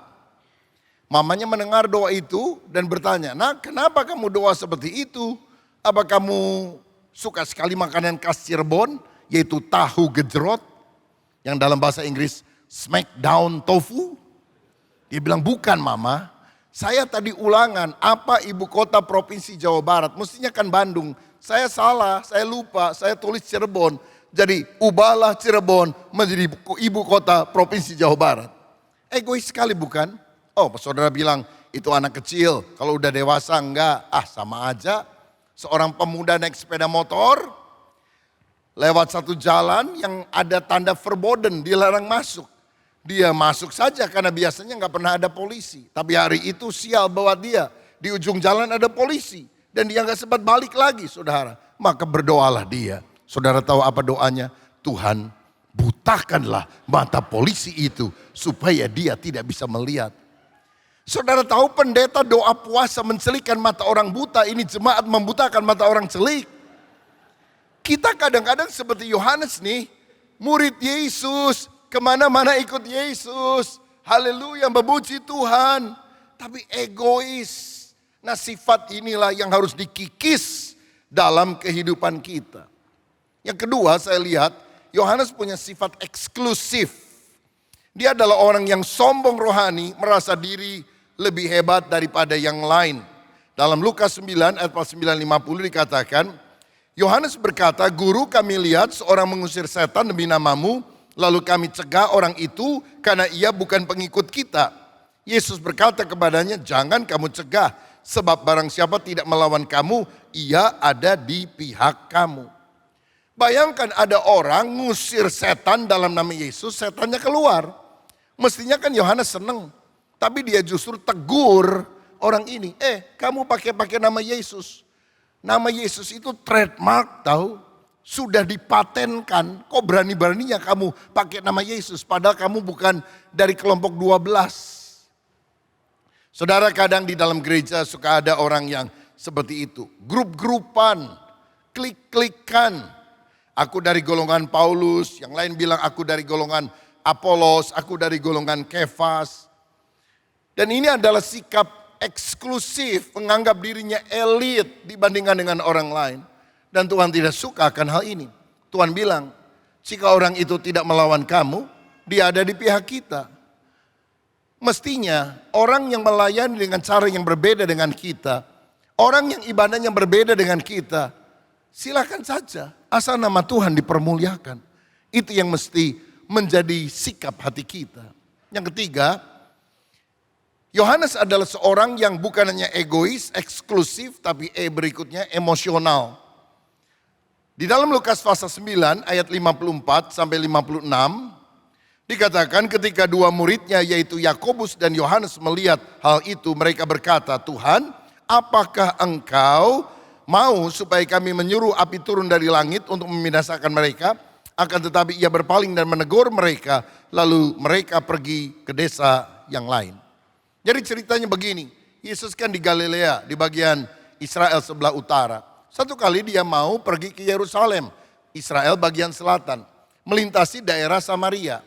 Mamanya mendengar doa itu dan bertanya, "Nak, kenapa kamu doa seperti itu? Apa kamu suka sekali makanan khas Cirebon, yaitu tahu gejrot, yang dalam bahasa Inggris smackdown tofu?" Dia bilang, "Bukan Mama, saya tadi ulangan apa ibu kota provinsi Jawa Barat, mestinya kan Bandung. Saya salah, saya lupa, saya tulis Cirebon. Jadi ubahlah Cirebon menjadi ibu kota provinsi Jawa Barat." Egois sekali bukan? Oh, saudara bilang itu anak kecil, kalau udah dewasa enggak, sama aja. Seorang pemuda naik sepeda motor, lewat satu jalan yang ada tanda verboden, dilarang masuk. Dia masuk saja karena biasanya nggak pernah ada polisi. Tapi hari itu sial bawa dia, di ujung jalan ada polisi. Dan dia nggak sempat balik lagi saudara. Maka berdoalah dia. Saudara tahu apa doanya? Tuhan, butakanlah mata polisi itu supaya dia tidak bisa melihat. Saudara tahu pendeta doa puasa mencelikkan mata orang buta, ini jemaat membutakan mata orang celik. Kita kadang-kadang seperti Yohanes nih, murid Yesus, kemana-mana ikut Yesus. Haleluya, memuji Tuhan. Tapi egois. Nah, sifat inilah yang harus dikikis dalam kehidupan kita. Yang kedua saya lihat, Yohanes punya sifat eksklusif. Dia adalah orang yang sombong rohani, merasa diri lebih hebat daripada yang lain. Dalam Lukas 9 ayat 950 dikatakan, Yohanes berkata, "Guru, kami lihat seorang mengusir setan demi namamu, lalu kami cegah orang itu karena ia bukan pengikut kita." Yesus berkata kepadanya, "Jangan kamu cegah, sebab barang siapa tidak melawan kamu, ia ada di pihak kamu." Bayangkan ada orang ngusir setan dalam nama Yesus, setannya keluar. Mestinya kan Yohanes senang, tapi dia justru tegur orang ini. Kamu pakai nama Yesus. Nama Yesus itu trademark tahu. Sudah dipatenkan, kok berani-beraninya kamu pakai nama Yesus. Padahal kamu bukan dari kelompok 12. Saudara, kadang di dalam gereja suka ada orang yang seperti itu. Grup-grupan, klik-klikan. Aku dari golongan Paulus, yang lain bilang aku dari golongan Apolos, aku dari golongan Kefas. Dan ini adalah sikap eksklusif, menganggap dirinya elit dibandingkan dengan orang lain. Dan Tuhan tidak suka akan hal ini. Tuhan bilang, jika orang itu tidak melawan kamu, dia ada di pihak kita. Mestinya orang yang melayani dengan cara yang berbeda dengan kita, orang yang ibadahnya berbeda dengan kita, silakan saja, asal nama Tuhan dipermuliakan. Itu yang mesti menjadi sikap hati kita. Yang ketiga, Yohanes adalah seorang yang bukan hanya egois, eksklusif, tapi berikutnya emosional. Di dalam Lukas pasal 9 ayat 54 sampai 56, dikatakan ketika 2 muridnya yaitu Yakobus dan Yohanes melihat hal itu, mereka berkata, "Tuhan, apakah engkau mau supaya kami menyuruh api turun dari langit untuk membinasakan mereka?" Akan tetapi ia berpaling dan menegur mereka, lalu mereka pergi ke desa yang lain. Jadi ceritanya begini, Yesus kan di Galilea, di bagian Israel sebelah utara. Satu kali dia mau pergi ke Yerusalem, Israel bagian selatan, melintasi daerah Samaria.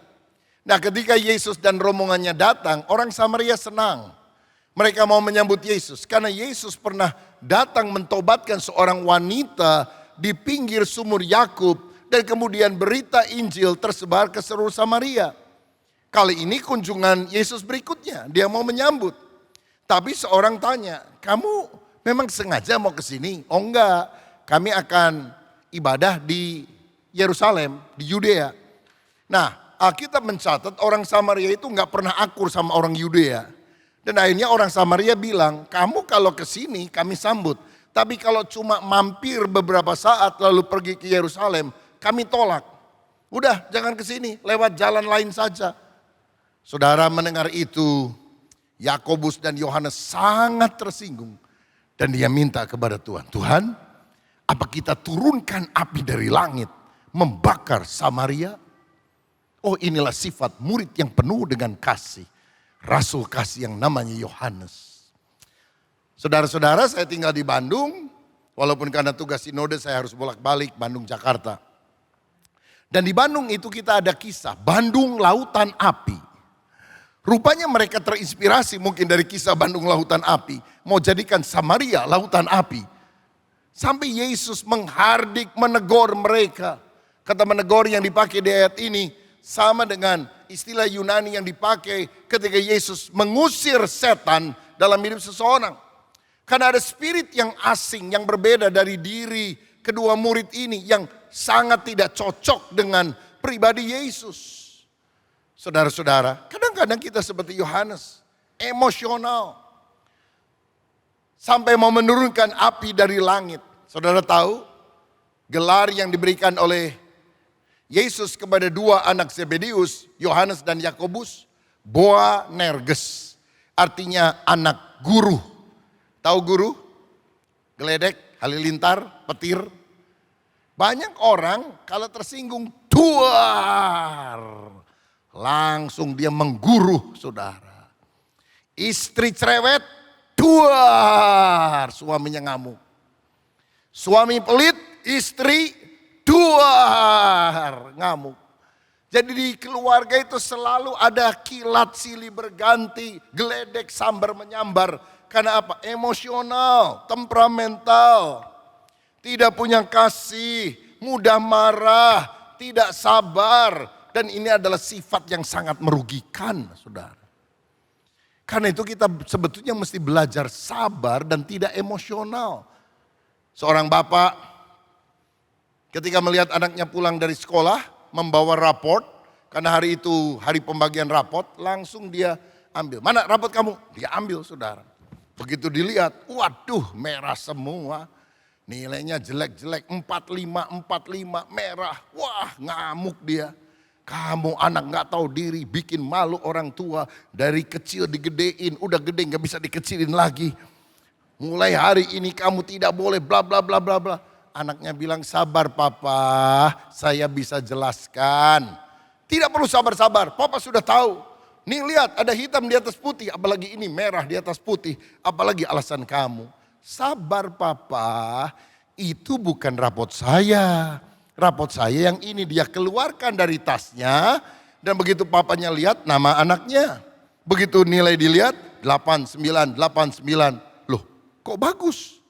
Nah, ketika Yesus dan rombongannya datang, orang Samaria senang. Mereka mau menyambut Yesus karena Yesus pernah datang mentobatkan seorang wanita di pinggir sumur Yakub. Dan kemudian berita Injil tersebar ke seluruh Samaria. Kali ini kunjungan Yesus berikutnya, dia mau menyambut. Tapi seorang tanya, "Kamu memang sengaja mau ke sini? Oh enggak, kami akan ibadah di Yerusalem, di Yudea. Nah, Alkitab mencatat orang Samaria itu enggak pernah akur sama orang Yudea. Dan akhirnya orang Samaria bilang, kamu kalau ke sini kami sambut. Tapi kalau cuma mampir beberapa saat lalu pergi ke Yerusalem, kami tolak. Udah, jangan ke sini, lewat jalan lain saja. Saudara mendengar itu, Yakobus dan Yohanes sangat tersinggung. Dan dia minta kepada Tuhan, Tuhan, apa kita turunkan api dari langit, membakar Samaria? Oh, inilah sifat murid yang penuh dengan kasih. Rasul kasih yang namanya Yohanes. Saudara-saudara, saya tinggal di Bandung. Walaupun karena tugas sinode saya harus bolak-balik Bandung Jakarta. Dan di Bandung itu kita ada kisah Bandung Lautan Api. Rupanya mereka terinspirasi mungkin dari kisah Bandung Lautan Api. Mau jadikan Samaria Lautan Api. Sampai Yesus menghardik, menegur mereka. Kata menegur yang dipakai di ayat ini sama dengan istilah Yunani yang dipakai ketika Yesus mengusir setan dalam hidup seseorang. Karena ada spirit yang asing, yang berbeda dari diri kedua murid ini yang sangat tidak cocok dengan pribadi Yesus. Saudara-saudara, kadang-kadang kita seperti Yohanes, emosional. Sampai mau menurunkan api dari langit. Saudara tahu, gelar yang diberikan oleh Yesus kepada dua anak Zebedeus, Yohanes dan Yakobus, Boanerges. Artinya anak guru. Tahu guru? Geledek, halilintar, petir. Banyak orang kalau tersinggung, duar. Langsung dia mengguru saudara. Istri cerewet, duar. Suaminya ngamuk. Suami pelit, istri duar. Ngamuk. Jadi di keluarga itu selalu ada kilat silih berganti. Geledek sambar menyambar. Karena apa? Emosional, temperamental. Tidak punya kasih, mudah marah, tidak sabar. Dan ini adalah sifat yang sangat merugikan, saudara. Karena itu kita sebetulnya mesti belajar sabar dan tidak emosional. Seorang bapak ketika melihat anaknya pulang dari sekolah, membawa raport. Karena hari itu hari pembagian raport, langsung dia ambil. Mana raport kamu? Dia ambil, saudara. Begitu dilihat, waduh merah semua. Nilainya jelek-jelek, 45, merah. Wah ngamuk dia. Kamu anak gak tahu diri, bikin malu orang tua. Dari kecil digedein, udah gede gak bisa dikecilin lagi. Mulai hari ini kamu tidak boleh bla bla bla bla bla. Anaknya bilang sabar papa, saya bisa jelaskan. Tidak perlu sabar-sabar, papa sudah tahu. Nih lihat ada hitam di atas putih, apalagi ini merah di atas putih. Apalagi alasan kamu. Sabar papa, itu bukan rapot saya. Rapot saya yang ini dia keluarkan dari tasnya. Dan begitu papanya lihat nama anaknya. Begitu nilai dilihat 89. Loh kok bagus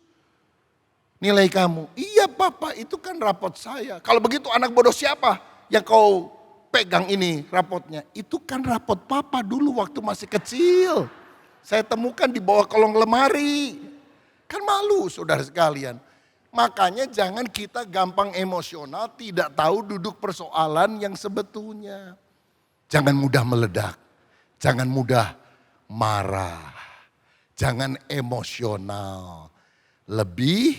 nilai kamu? Iya papa itu kan rapot saya. Kalau begitu anak bodoh siapa yang kau pegang ini rapotnya? Itu kan rapot papa dulu waktu masih kecil. Saya temukan di bawah kolong lemari. Kan malu saudara sekalian. Makanya jangan kita gampang emosional, tidak tahu duduk persoalan yang sebetulnya. Jangan mudah meledak, jangan mudah marah, jangan emosional. Lebih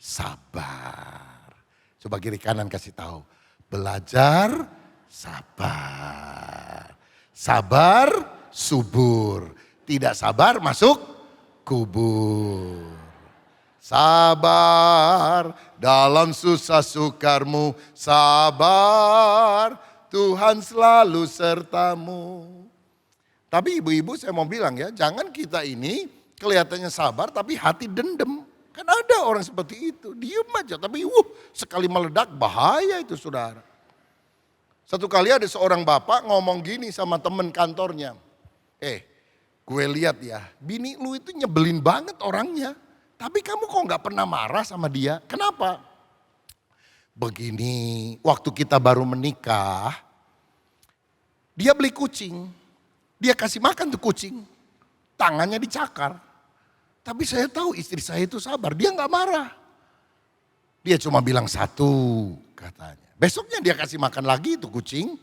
sabar. Coba kiri kanan kasih tahu. Belajar sabar. Sabar subur. Tidak sabar masuk kubur. Sabar dalam susah sukarmu, sabar Tuhan selalu sertamu. Tapi ibu-ibu saya mau bilang ya, jangan kita ini kelihatannya sabar tapi hati dendam. Kan ada orang seperti itu, diem aja tapi sekali meledak bahaya itu saudara. Satu kali ada seorang bapak ngomong gini sama temen kantornya. Gue lihat ya, bini lu itu nyebelin banget orangnya. Tapi kamu kok gak pernah marah sama dia? Kenapa? Begini, waktu kita baru menikah, dia beli kucing. Dia kasih makan tuh kucing. Tangannya dicakar. Tapi saya tahu istri saya itu sabar, dia nggak marah. Dia cuma bilang 1 katanya. Besoknya dia kasih makan lagi itu kucing.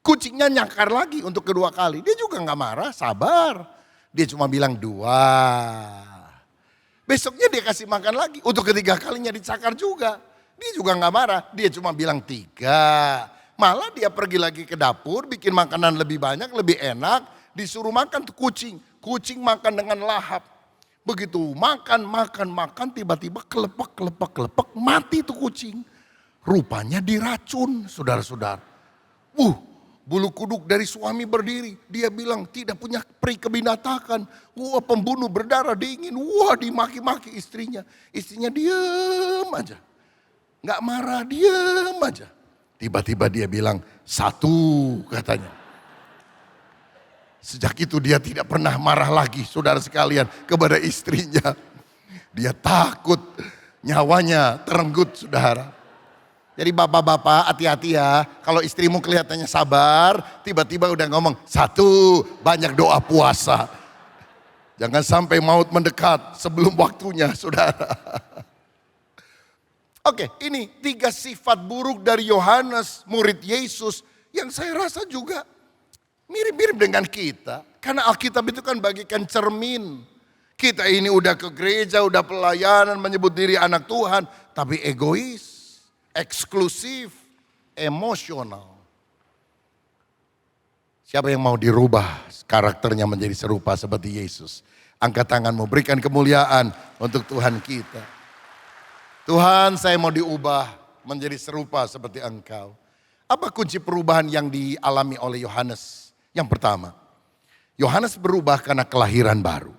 Kucingnya nyakar lagi untuk kedua kali. Dia juga nggak marah, sabar. Dia cuma bilang 2. Besoknya dia kasih makan lagi. Untuk ketiga kalinya dicakar juga. Dia juga nggak marah, dia cuma bilang 3. Malah dia pergi lagi ke dapur, bikin makanan lebih banyak, lebih enak. Disuruh makan tuh kucing. Kucing makan dengan lahap. Begitu makan, tiba-tiba kelepek, mati tuh kucing. Rupanya diracun, saudara-saudara. Bulu kuduk dari suami berdiri. Dia bilang tidak punya peri kebinatakan. Pembunuh berdarah dingin. Dimaki-maki istrinya. Istrinya diem aja. Nggak marah, diem aja. Tiba-tiba dia bilang 1 katanya. Sejak itu dia tidak pernah marah lagi, saudara sekalian, kepada istrinya. Dia takut nyawanya terenggut, saudara. Jadi bapak-bapak hati-hati ya, kalau istrimu kelihatannya sabar, tiba-tiba udah ngomong 1, banyak doa puasa. Jangan sampai maut mendekat sebelum waktunya, saudara. Oke, ini 3 sifat buruk dari Yohanes, murid Yesus, yang saya rasa juga mirip-mirip dengan kita. Karena Alkitab itu kan bagikan cermin. Kita ini udah ke gereja, udah pelayanan, menyebut diri anak Tuhan. Tapi egois, eksklusif, emosional. Siapa yang mau dirubah karakternya menjadi serupa seperti Yesus? Angkat tanganmu, berikan kemuliaan untuk Tuhan kita. Tuhan, saya mau diubah menjadi serupa seperti Engkau. Apa kunci perubahan yang dialami oleh Yohanes? Yang pertama, Yohanes berubah karena kelahiran baru.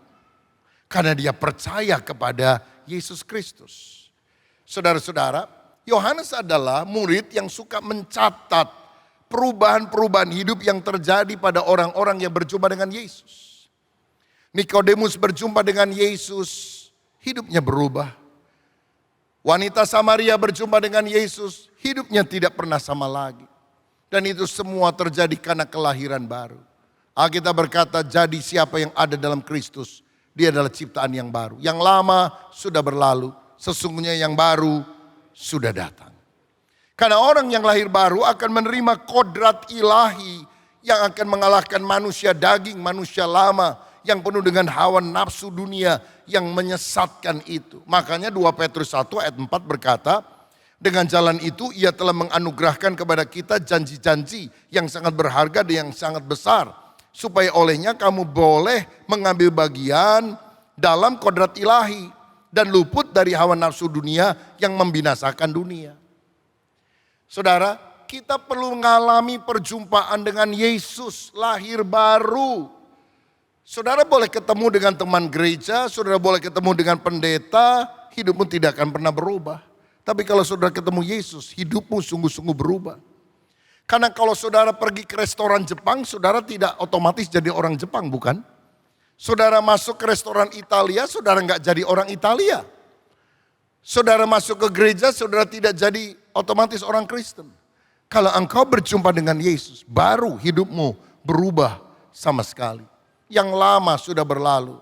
Karena dia percaya kepada Yesus Kristus. Saudara-saudara, Yohanes adalah murid yang suka mencatat perubahan-perubahan hidup yang terjadi pada orang-orang yang berjumpa dengan Yesus. Nikodemus berjumpa dengan Yesus, hidupnya berubah. Wanita Samaria berjumpa dengan Yesus, hidupnya tidak pernah sama lagi. Dan itu semua terjadi karena kelahiran baru. Alkitab berkata, jadi siapa yang ada dalam Kristus, dia adalah ciptaan yang baru. Yang lama sudah berlalu, sesungguhnya yang baru sudah datang. Karena orang yang lahir baru akan menerima kodrat ilahi yang akan mengalahkan manusia daging, manusia lama yang penuh dengan hawa nafsu dunia yang menyesatkan itu. Makanya 2 Petrus 1 ayat 4 berkata, dengan jalan itu ia telah menganugerahkan kepada kita janji-janji yang sangat berharga dan yang sangat besar. Supaya olehnya kamu boleh mengambil bagian dalam kodrat ilahi. Dan luput dari hawa nafsu dunia yang membinasakan dunia. Saudara, kita perlu mengalami perjumpaan dengan Yesus, lahir baru. Saudara boleh ketemu dengan teman gereja, saudara boleh ketemu dengan pendeta, hidupmu tidak akan pernah berubah. Tapi kalau saudara ketemu Yesus, hidupmu sungguh-sungguh berubah. Karena kalau saudara pergi ke restoran Jepang, saudara tidak otomatis jadi orang Jepang, bukan? Saudara masuk ke restoran Italia, saudara nggak jadi orang Italia. Saudara masuk ke gereja, saudara tidak jadi otomatis orang Kristen. Kalau engkau berjumpa dengan Yesus, baru hidupmu berubah sama sekali. Yang lama sudah berlalu,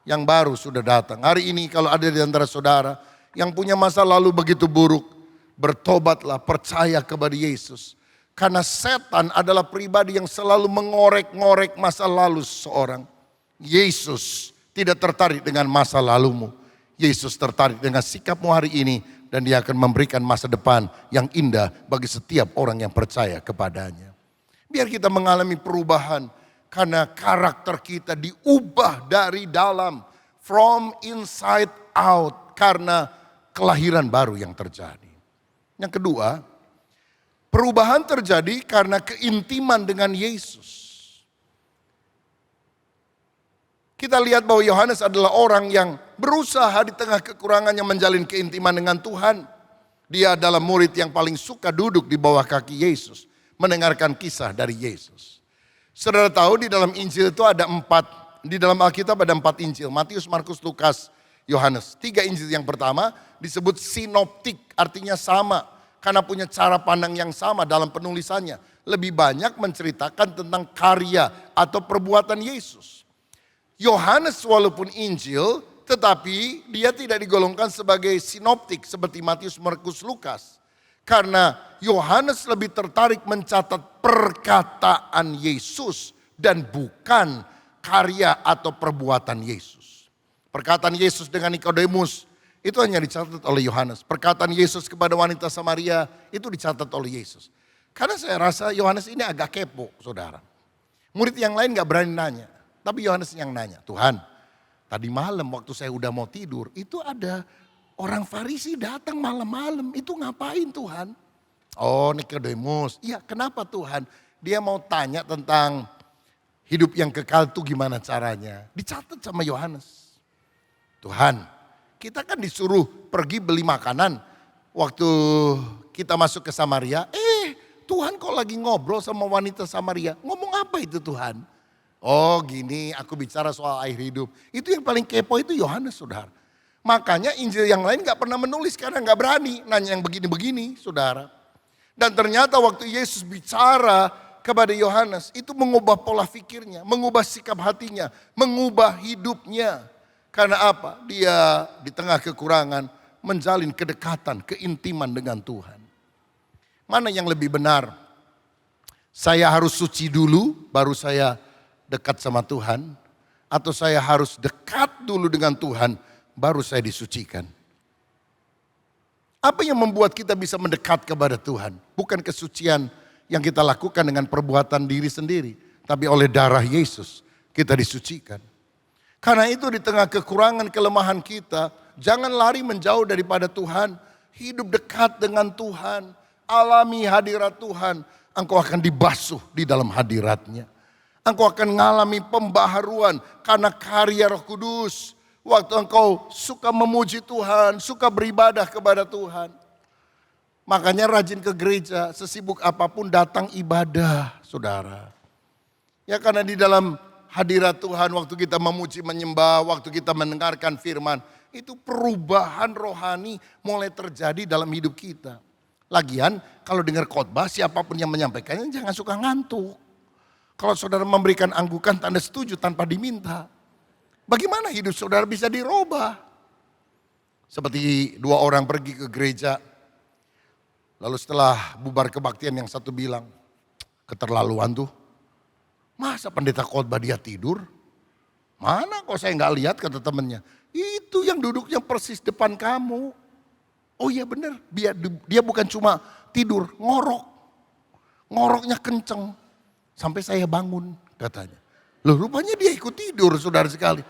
yang baru sudah datang. Hari ini kalau ada di antara saudara yang punya masa lalu begitu buruk, bertobatlah, percaya kepada Yesus. Karena setan adalah pribadi yang selalu mengorek-ngorek masa lalu seseorang. Yesus tidak tertarik dengan masa lalumu. Yesus tertarik dengan sikapmu hari ini. Dan dia akan memberikan masa depan yang indah bagi setiap orang yang percaya kepadanya. Biar kita mengalami perubahan. Karena karakter kita diubah dari dalam. From inside out. Karena kelahiran baru yang terjadi. Yang kedua, perubahan terjadi karena keintiman dengan Yesus. Kita lihat bahwa Yohanes adalah orang yang berusaha di tengah kekurangannya menjalin keintiman dengan Tuhan. Dia adalah murid yang paling suka duduk di bawah kaki Yesus, mendengarkan kisah dari Yesus. Saudara tahu di dalam Injil itu ada 4, di dalam Alkitab ada 4 Injil, Matius, Markus, Lukas, Yohanes. 3 Injil yang pertama disebut sinoptik, artinya sama. Karena punya cara pandang yang sama dalam penulisannya. Lebih banyak menceritakan tentang karya atau perbuatan Yesus. Yohanes walaupun Injil, Tetapi dia tidak digolongkan sebagai sinoptik seperti Matius, Markus, Lukas. Karena Yohanes lebih tertarik mencatat perkataan Yesus dan bukan karya atau perbuatan Yesus. Perkataan Yesus dengan Nikodemus itu hanya dicatat oleh Yohanes. Perkataan Yesus kepada wanita Samaria itu dicatat oleh Yesus. Karena saya rasa Yohanes ini agak kepo, saudara. Murid yang lain gak berani nanya. Tapi Yohanes yang nanya, Tuhan, tadi malam waktu saya udah mau tidur, itu ada orang Farisi datang malam-malam, itu ngapain Tuhan? Oh, Nikodemus. Iya, kenapa Tuhan? Dia mau tanya tentang hidup yang kekal itu gimana caranya. Dicatat sama Yohanes. Tuhan, kita kan disuruh pergi beli makanan waktu kita masuk ke Samaria. Tuhan kok lagi ngobrol sama wanita Samaria. Ngomong apa itu Tuhan? Oh gini, aku bicara soal air hidup. Itu yang paling kepo itu Yohanes, saudara. Makanya Injil yang lain gak pernah menulis karena gak berani nanya yang begini-begini, saudara. Dan ternyata waktu Yesus bicara kepada Yohanes, itu mengubah pola pikirnya, mengubah sikap hatinya, mengubah hidupnya. Karena apa? Dia di tengah kekurangan menjalin kedekatan, keintiman dengan Tuhan. Mana yang lebih benar? Saya harus suci dulu, baru saya dekat sama Tuhan. Atau saya harus dekat dulu dengan Tuhan, baru saya disucikan. Apa yang membuat kita bisa mendekat kepada Tuhan? Bukan kesucian yang kita lakukan dengan perbuatan diri sendiri. Tapi oleh darah Yesus kita disucikan. Karena itu di tengah kekurangan kelemahan kita, jangan lari menjauh daripada Tuhan. Hidup dekat dengan Tuhan. Alami hadirat Tuhan. Engkau akan dibasuh di dalam hadiratnya. Engkau akan mengalami pembaharuan karena karya Roh Kudus. Waktu engkau suka memuji Tuhan, suka beribadah kepada Tuhan. Makanya rajin ke gereja, sesibuk apapun datang ibadah, saudara. Ya karena di dalam hadirat Tuhan waktu kita memuji, menyembah, waktu kita mendengarkan firman. Itu perubahan rohani mulai terjadi dalam hidup kita. Lagian kalau dengar khotbah siapapun yang menyampaikannya jangan suka ngantuk. Kalau saudara memberikan anggukan tanda setuju tanpa diminta. Bagaimana hidup saudara bisa dirubah? Seperti dua orang pergi ke gereja. Lalu setelah bubar kebaktian yang satu bilang, keterlaluan tuh. Masa pendeta khotbah dia tidur? Mana kok saya nggak lihat kata temennya. Itu yang duduknya persis depan kamu. Oh iya benar, dia bukan cuma tidur, ngorok. Ngoroknya kenceng. Sampai saya bangun katanya. Loh rupanya dia ikut tidur saudara sekali.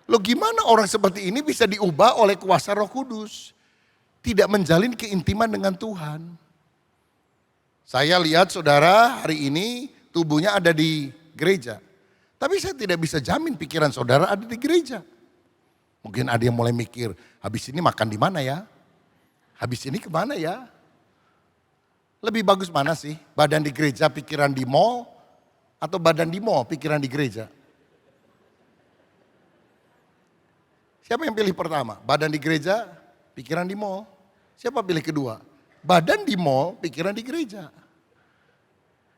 Loh gimana orang seperti ini bisa diubah oleh kuasa Roh Kudus. Tidak menjalin keintiman dengan Tuhan. Saya lihat saudara hari ini tubuhnya ada di gereja. Tapi saya tidak bisa jamin pikiran saudara ada di gereja. Mungkin ada yang mulai mikir, habis ini makan di mana ya? Habis ini kemana ya? Lebih bagus mana sih? Badan di gereja, pikiran di mall? Atau badan di mall, pikiran di gereja? Siapa yang pilih pertama? Badan di gereja, pikiran di mall. Siapa pilih kedua? Badan di mall, pikiran di gereja.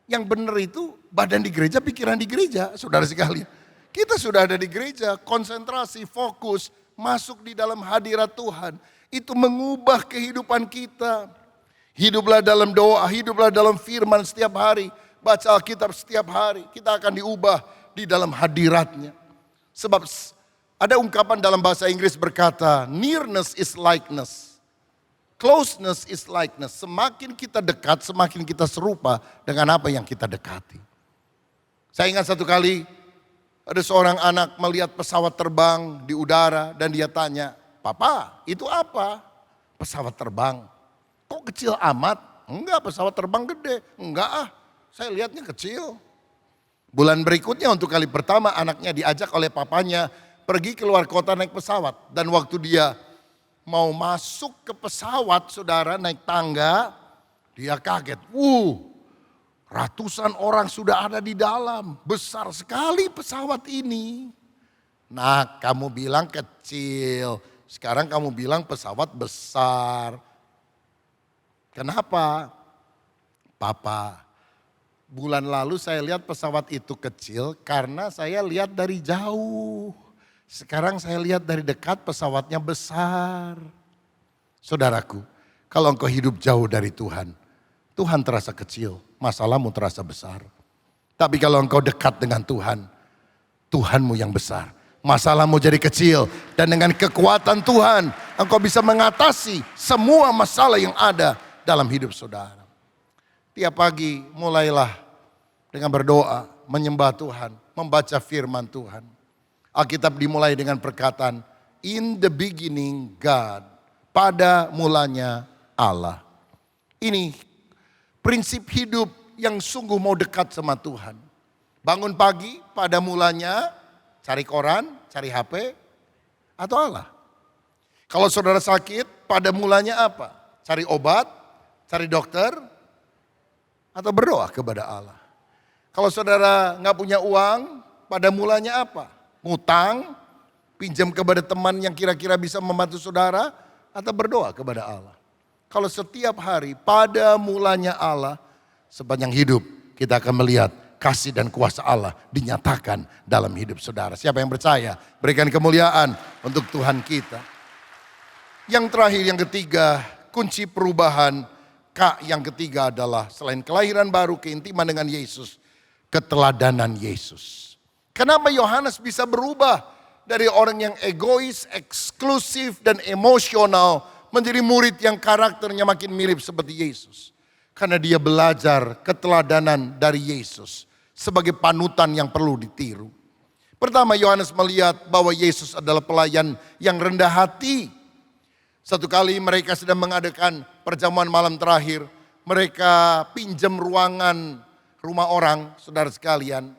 Yang benar itu badan di gereja, pikiran di gereja, saudara sekalian. Kita sudah ada di gereja, konsentrasi, fokus, masuk di dalam hadirat Tuhan. Itu mengubah kehidupan kita. Hiduplah dalam doa, hiduplah dalam firman setiap hari. Baca Alkitab setiap hari, kita akan diubah di dalam hadiratnya. Sebab ada ungkapan dalam bahasa Inggris berkata, nearness is likeness. Closeness is likeness. Semakin kita dekat, semakin kita serupa dengan apa yang kita dekati. Saya ingat satu kali, ada seorang anak melihat pesawat terbang di udara dan dia tanya, Papa, itu apa? Pesawat terbang. Kok kecil amat? Enggak, pesawat terbang gede. Enggak saya lihatnya kecil. Bulan berikutnya untuk kali pertama anaknya diajak oleh papanya pergi keluar kota naik pesawat. Dan waktu dia mau masuk ke pesawat, saudara naik tangga, dia kaget. Ratusan orang sudah ada di dalam. Besar sekali pesawat ini. Nah, kamu bilang kecil. Sekarang kamu bilang pesawat besar. Kenapa? Papa, bulan lalu saya lihat pesawat itu kecil karena saya lihat dari jauh. Sekarang saya lihat dari dekat pesawatnya besar. Saudaraku, kalau engkau hidup jauh dari Tuhan, Tuhan terasa kecil, masalahmu terasa besar. Tapi kalau engkau dekat dengan Tuhan, Tuhanmu yang besar. Masalahmu jadi kecil dan dengan kekuatan Tuhan engkau bisa mengatasi semua masalah yang ada dalam hidup saudara. Tiap pagi mulailah dengan berdoa, menyembah Tuhan, membaca firman Tuhan. Alkitab dimulai dengan perkataan, in the beginning God, pada mulanya Allah. Ini prinsip hidup yang sungguh mau dekat sama Tuhan. Bangun pagi pada mulanya cari koran, cari HP, atau Allah. Kalau saudara sakit pada mulanya apa? Cari obat, cari dokter, atau berdoa kepada Allah. Kalau saudara nggak punya uang, pada mulanya apa? Ngutang, pinjam kepada teman yang kira-kira bisa membantu saudara, atau berdoa kepada Allah. Kalau setiap hari pada mulanya Allah, sepanjang hidup kita akan melihat kasih dan kuasa Allah dinyatakan dalam hidup saudara. Siapa yang percaya? Berikan kemuliaan untuk Tuhan kita. Yang terakhir, yang ketiga, kunci perubahan K yang ketiga adalah selain kelahiran baru, keintiman dengan Yesus, keteladanan Yesus. Kenapa Yohanes bisa berubah dari orang yang egois, eksklusif, dan emosional menjadi murid yang karakternya makin mirip seperti Yesus? Karena dia belajar keteladanan dari Yesus sebagai panutan yang perlu ditiru. Pertama, Yohanes melihat bahwa Yesus adalah pelayan yang rendah hati. Satu kali mereka sedang mengadakan perjamuan malam terakhir. Mereka pinjam ruangan rumah orang, saudara sekalian.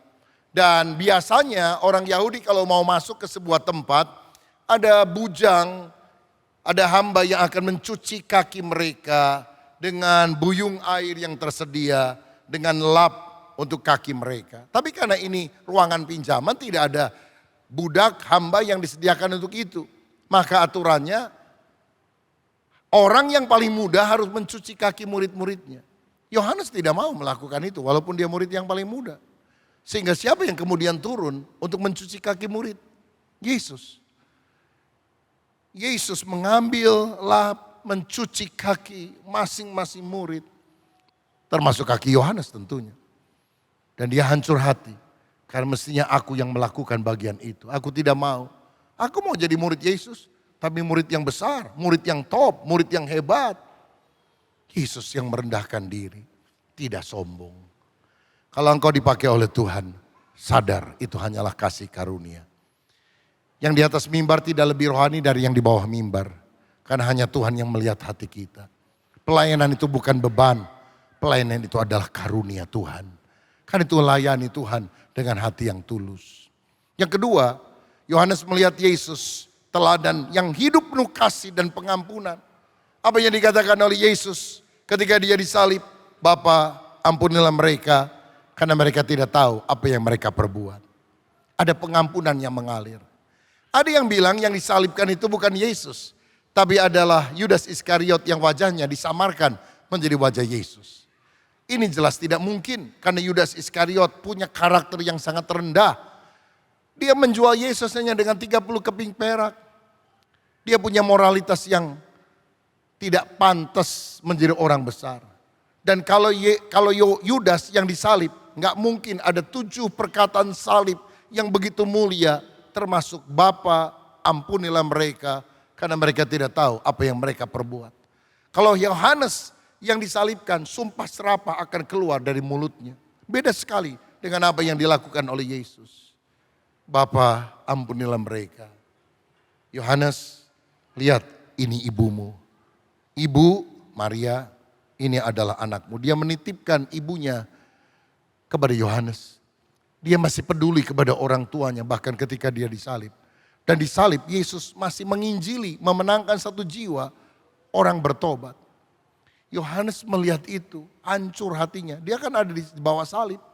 Dan biasanya orang Yahudi kalau mau masuk ke sebuah tempat, ada bujang, ada hamba yang akan mencuci kaki mereka dengan buyung air yang tersedia, dengan lap untuk kaki mereka. Tapi karena ini ruangan pinjaman, tidak ada budak hamba yang disediakan untuk itu. Maka aturannya, orang yang paling muda harus mencuci kaki murid-muridnya. Yohanes tidak mau melakukan itu walaupun dia murid yang paling muda. Sehingga siapa yang kemudian turun untuk mencuci kaki murid? Yesus. Yesus mengambil lap, mencuci kaki masing-masing murid. Termasuk kaki Yohanes tentunya. Dan dia hancur hati. Karena mestinya aku yang melakukan bagian itu. Aku tidak mau. Aku mau jadi murid Yesus. Tapi murid yang besar, murid yang top, murid yang hebat. Yesus yang merendahkan diri. Tidak sombong. Kalau engkau dipakai oleh Tuhan, sadar itu hanyalah kasih karunia. Yang di atas mimbar tidak lebih rohani dari yang di bawah mimbar. Karena hanya Tuhan yang melihat hati kita. Pelayanan itu bukan beban. Pelayanan itu adalah karunia Tuhan. Karena itu layani Tuhan dengan hati yang tulus. Yang kedua, Yohanes melihat Yesus teladan yang hidup penuh kasih dan pengampunan. Apa yang dikatakan oleh Yesus ketika dia disalib? Bapa, ampunilah mereka karena mereka tidak tahu apa yang mereka perbuat. Ada pengampunan yang mengalir. Ada yang bilang yang disalibkan itu bukan Yesus, tapi adalah Yudas Iskariot yang wajahnya disamarkan menjadi wajah Yesus. Ini jelas tidak mungkin karena Yudas Iskariot punya karakter yang sangat rendah. Dia menjual Yesus hanya dengan 30 keping perak. Dia punya moralitas yang tidak pantas menjadi orang besar. Dan kalau Yudas yang disalib, nggak mungkin ada 7 perkataan salib yang begitu mulia, termasuk Bapa, ampunilah mereka karena mereka tidak tahu apa yang mereka perbuat. Kalau Yohanes yang disalibkan, sumpah serapah akan keluar dari mulutnya. Beda sekali dengan apa yang dilakukan oleh Yesus. Bapa, ampunilah mereka. Yohanes, lihat ini ibumu. Ibu Maria, ini adalah anakmu. Dia menitipkan ibunya kepada Yohanes. Dia masih peduli kepada orang tuanya bahkan ketika dia disalib. Dan disalib Yesus masih menginjili, memenangkan satu jiwa orang bertobat. Yohanes melihat itu, hancur hatinya. Dia kan ada di bawah salib.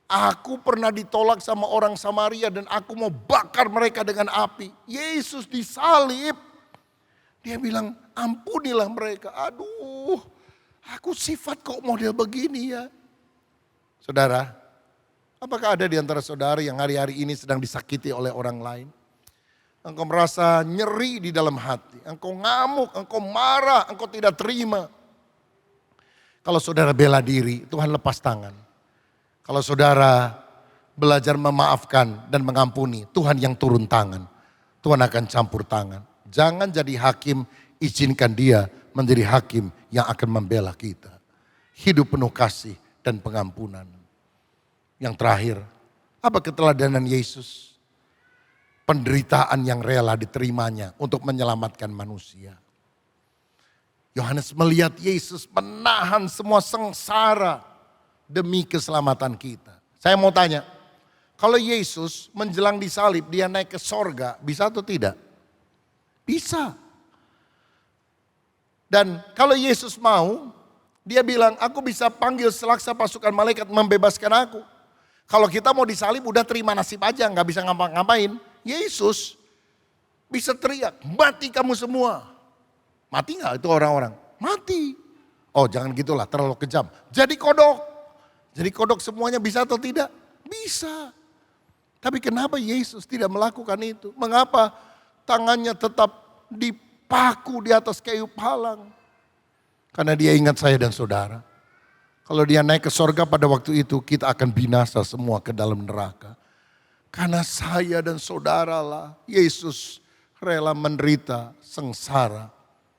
Aku pernah ditolak sama orang Samaria dan aku mau bakar mereka dengan api. Yesus disalib. Dia bilang, ampunilah mereka. Aduh, aku sifat kok model begini ya. Saudara, apakah ada di antara saudara yang hari-hari ini sedang disakiti oleh orang lain? engkau merasa nyeri di dalam hati, engkau ngamuk, engkau marah, engkau tidak terima. Kalau saudara bela diri, Tuhan lepas tangan. Kalau saudara belajar memaafkan dan mengampuni, Tuhan yang turun tangan. Tuhan akan campur tangan. Jangan jadi hakim, izinkan dia menjadi hakim yang akan membela kita. Hidup penuh kasih dan pengampunan. Yang terakhir, apa keteladanan Yesus? Penderitaan yang rela diterimanya untuk menyelamatkan manusia. Yohanes melihat Yesus menahan semua sengsara demi keselamatan kita. Saya mau tanya, kalau Yesus menjelang disalib, dia naik ke sorga, bisa atau tidak? Bisa. Dan kalau Yesus mau, dia bilang, aku bisa panggil selaksa pasukan malaikat membebaskan aku. Kalau kita mau disalib udah terima nasib aja, nggak bisa ngapa-ngapain. Yesus bisa teriak, mati kamu semua. Mati nggak itu orang-orang? Mati. Oh jangan gitulah, terlalu kejam. Jadi kodok. Jadi kodok semuanya bisa atau tidak? Bisa. Tapi kenapa Yesus tidak melakukan itu? Mengapa tangannya tetap dipaku di atas kayu palang? Karena dia ingat saya dan saudara. Kalau dia naik ke sorga pada waktu itu, kita akan binasa semua ke dalam neraka. Karena saya dan saudara lah, Yesus rela menderita sengsara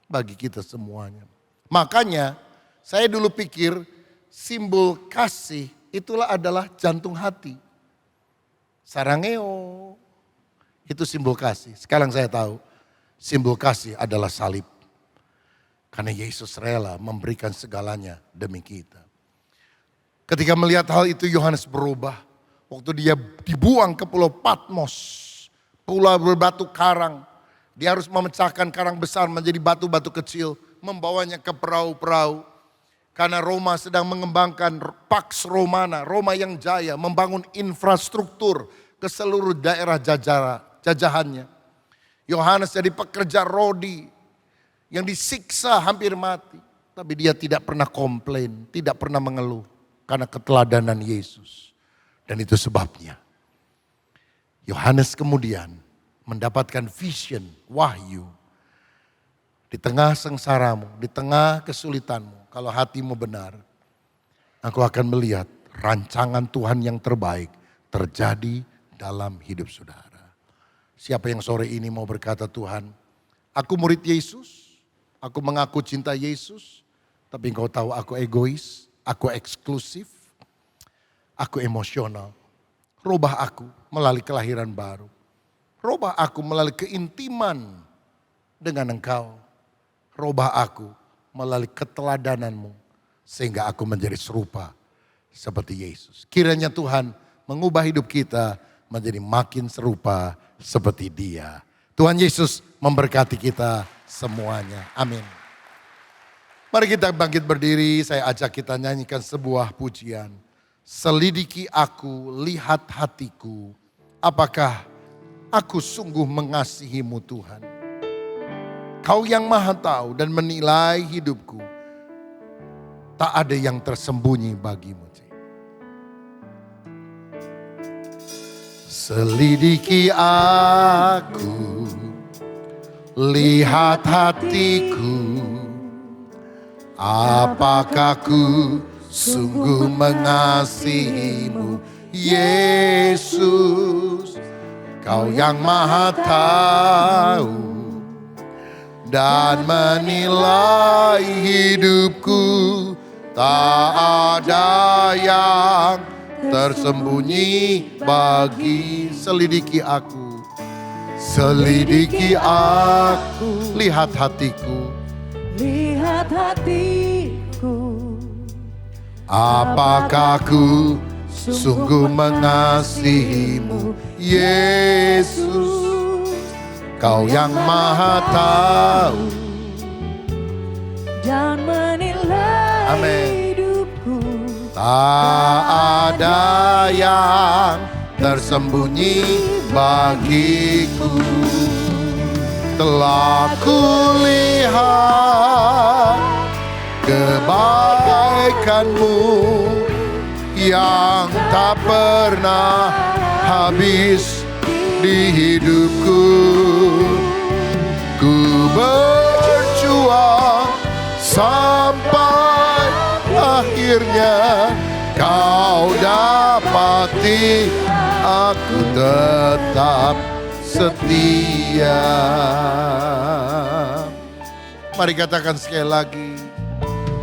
bagi kita semuanya. Makanya saya dulu pikir simbol kasih itulah adalah jantung hati. Sarangeo itu simbol kasih. Sekarang saya tahu simbol kasih adalah salib. Karena Yesus rela memberikan segalanya demi kita. Ketika melihat hal itu Yohanes berubah. Waktu dia dibuang ke pulau Patmos. Pulau berbatu karang. Dia harus memecahkan karang besar menjadi batu-batu kecil. Membawanya ke perahu-perahu. Karena Roma sedang mengembangkan Pax Romana. Roma yang jaya membangun infrastruktur ke seluruh daerah jajahannya. Yohanes jadi pekerja rodi. Yang disiksa hampir mati. Tapi dia tidak pernah komplain. Tidak pernah mengeluh. Karena keteladanan Yesus. Dan itu sebabnya Yohanes kemudian mendapatkan vision, wahyu. Di tengah sengsaramu, di tengah kesulitanmu, kalau hatimu benar, aku akan melihat rancangan Tuhan yang terbaik terjadi dalam hidup saudara. Siapa yang sore ini mau berkata, Tuhan, aku murid Yesus, aku mengaku cinta Yesus, tapi engkau tahu aku egois, aku eksklusif, aku emosional. Rubah aku melalui kelahiran baru. Rubah aku melalui keintiman dengan engkau. Rubah aku melalui keteladananmu. Sehingga aku menjadi serupa seperti Yesus. Kiranya Tuhan mengubah hidup kita menjadi makin serupa seperti Dia. Tuhan Yesus memberkati kita semuanya. Amin. Mari kita bangkit berdiri, saya ajak kita nyanyikan sebuah pujian. Selidiki aku, lihat hatiku, apakah aku sungguh mengasihimu Tuhan. Kau yang maha tahu dan menilai hidupku, tak ada yang tersembunyi bagimu. Selidiki aku, lihat hatiku, apakah ku sungguh mengasihimu Yesus. Kau yang maha tahu dan menilai hidupku, tak ada yang tersembunyi bagi. Selidiki aku, selidiki aku, lihat hatiku, Lihat hatiku, apakah ku sungguh mengasihimu Yesus. Kau yang maha tahu dan menilai Amin. hidupku, tak ada yang tersembunyi bagiku. Telah kulihat kebaikanmu yang tak pernah habis di hidupku. Ku berjuang sampai akhirnya kau dapati aku tetap setia. Mari katakan sekali lagi.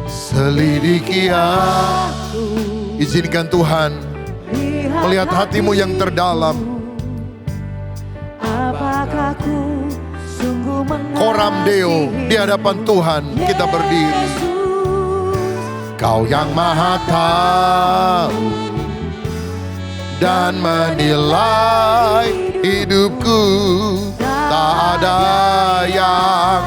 Selidiki aku. Izinkan Tuhan melihat hatimu yang terdalam. Apakah ku sungguh mengasihi Koram Deo, di hadapan Tuhan kita berdiri. Kau yang maha tahu dan menilai hidupku. Tak ada yang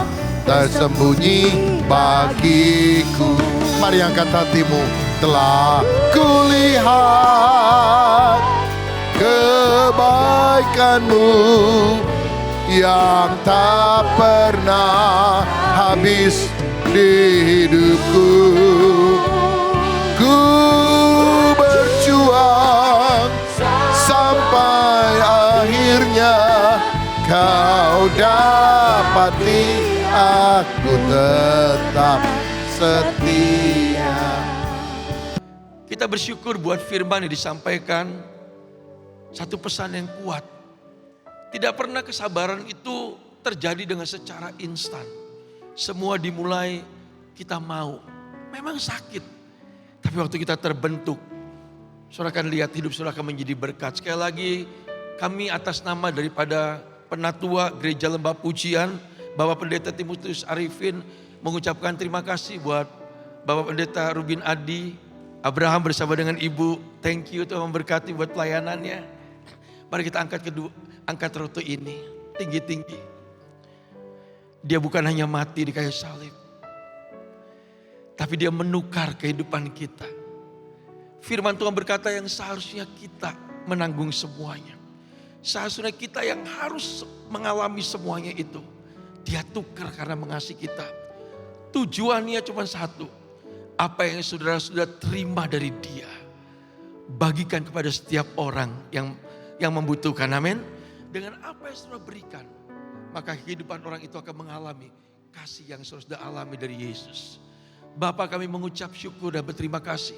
tersembunyi bagiku. Mari angkat hatimu. Telah kulihat kebaikanmu yang tak pernah habis di hidupku. Ku berjuang sampai akhirnya kau dapati aku tetap setia. Kita bersyukur buat firman yang disampaikan, satu pesan yang kuat. Tidak pernah kesabaran itu terjadi dengan secara instan. Semua dimulai kita mau. Memang sakit. Tapi waktu kita terbentuk, saudara akan lihat hidup saudara akan menjadi berkat. Sekali lagi kami atas nama daripada Penatua Gereja Lembah Pujian, Bapak Pendeta Timotius Arifin mengucapkan terima kasih buat Bapak Pendeta Rubin Adi Abraham bersama dengan Ibu. Thank you Tuhan memberkati buat pelayanannya. Mari kita angkat roto ini tinggi-tinggi. Dia bukan hanya mati di kayu salib, tapi dia menukar kehidupan kita. Firman Tuhan berkata yang seharusnya kita menanggung semuanya. Seharusnya kita yang harus mengalami semuanya itu. Dia tukar karena mengasihi kita. Tujuannya cuma satu. Apa yang saudara sudah terima dari dia, bagikan kepada setiap orang yang membutuhkan. Amin. Dengan apa yang saudara berikan, maka kehidupan orang itu akan mengalami kasih yang saudara sudah alami dari Yesus. Bapa, kami mengucap syukur dan berterima kasih.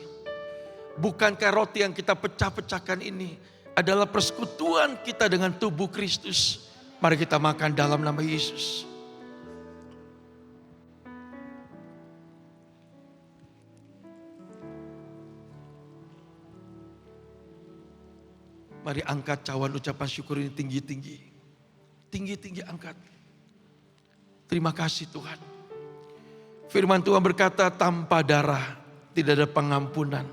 Bukankah roti yang kita pecah-pecahkan ini adalah persekutuan kita dengan tubuh Kristus? Mari kita makan dalam nama Yesus. Mari angkat cawan ucapan syukur ini tinggi-tinggi. Tinggi-tinggi angkat. Terima kasih Tuhan. Firman Tuhan berkata tanpa darah tidak ada pengampunan.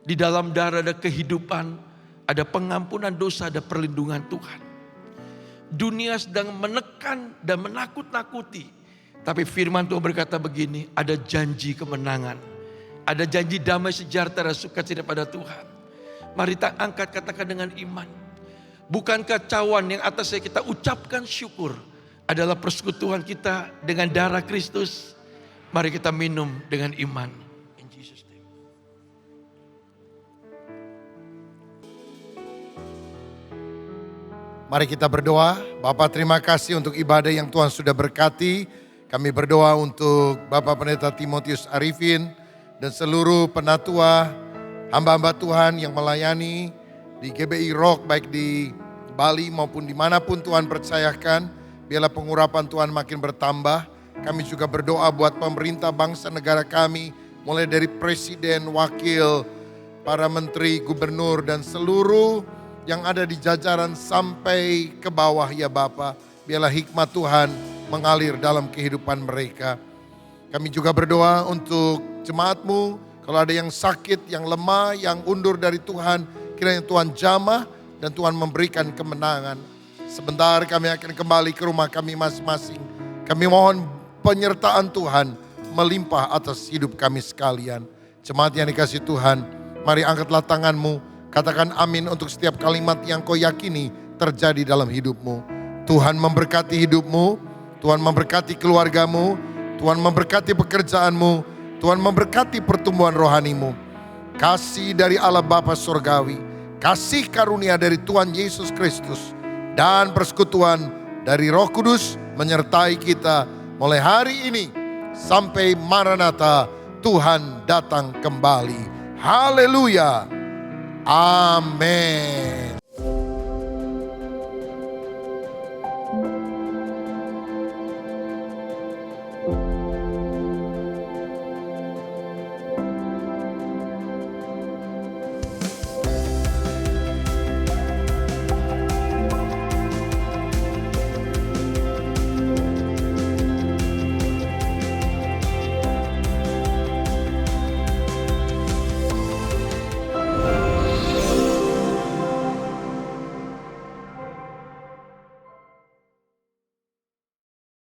Di dalam darah ada kehidupan, ada pengampunan dosa, ada perlindungan Tuhan. Dunia sedang menekan dan menakut-nakuti. Tapi firman Tuhan berkata begini, ada janji kemenangan. Ada janji damai sejahtera sukacita pada Tuhan. Mari kita angkat katakan dengan iman. Bukankah cawan yang atasnya kita ucapkan syukur adalah persekutuan kita dengan darah Kristus? Mari kita minum dengan iman. In Jesus name. Mari kita berdoa. Bapak, terima kasih untuk ibadah yang Tuhan sudah berkati. Kami berdoa untuk Bapak Pendeta Timotius Arifin dan seluruh penatua, hamba-hamba Tuhan yang melayani di GBI Rock, baik di Bali maupun dimanapun Tuhan percayakan. Biarlah pengurapan Tuhan makin bertambah. Kami juga berdoa buat pemerintah bangsa negara kami, mulai dari presiden, wakil, para menteri, gubernur, dan seluruh yang ada di jajaran sampai ke bawah ya Bapa. Biarlah hikmat Tuhan mengalir dalam kehidupan mereka. Kami juga berdoa untuk jemaat-Mu. Kalau ada yang sakit, yang lemah, yang undur dari Tuhan, kiranya Tuhan jamah dan Tuhan memberikan kemenangan. Sebentar kami akan kembali ke rumah kami masing-masing. Kami mohon penyertaan Tuhan melimpah atas hidup kami sekalian. Jemaat yang dikasihi Tuhan, mari angkatlah tanganmu, katakan amin untuk setiap kalimat yang kau yakini terjadi dalam hidupmu. Tuhan memberkati hidupmu, Tuhan memberkati keluargamu, Tuhan memberkati pekerjaanmu, Tuhan memberkati pertumbuhan rohanimu. Kasih dari Allah Bapa Surgawi, kasih karunia dari Tuhan Yesus Kristus, dan persekutuan dari Roh Kudus menyertai kita mulai hari ini sampai Maranatha, Tuhan datang kembali. Haleluya. Amin.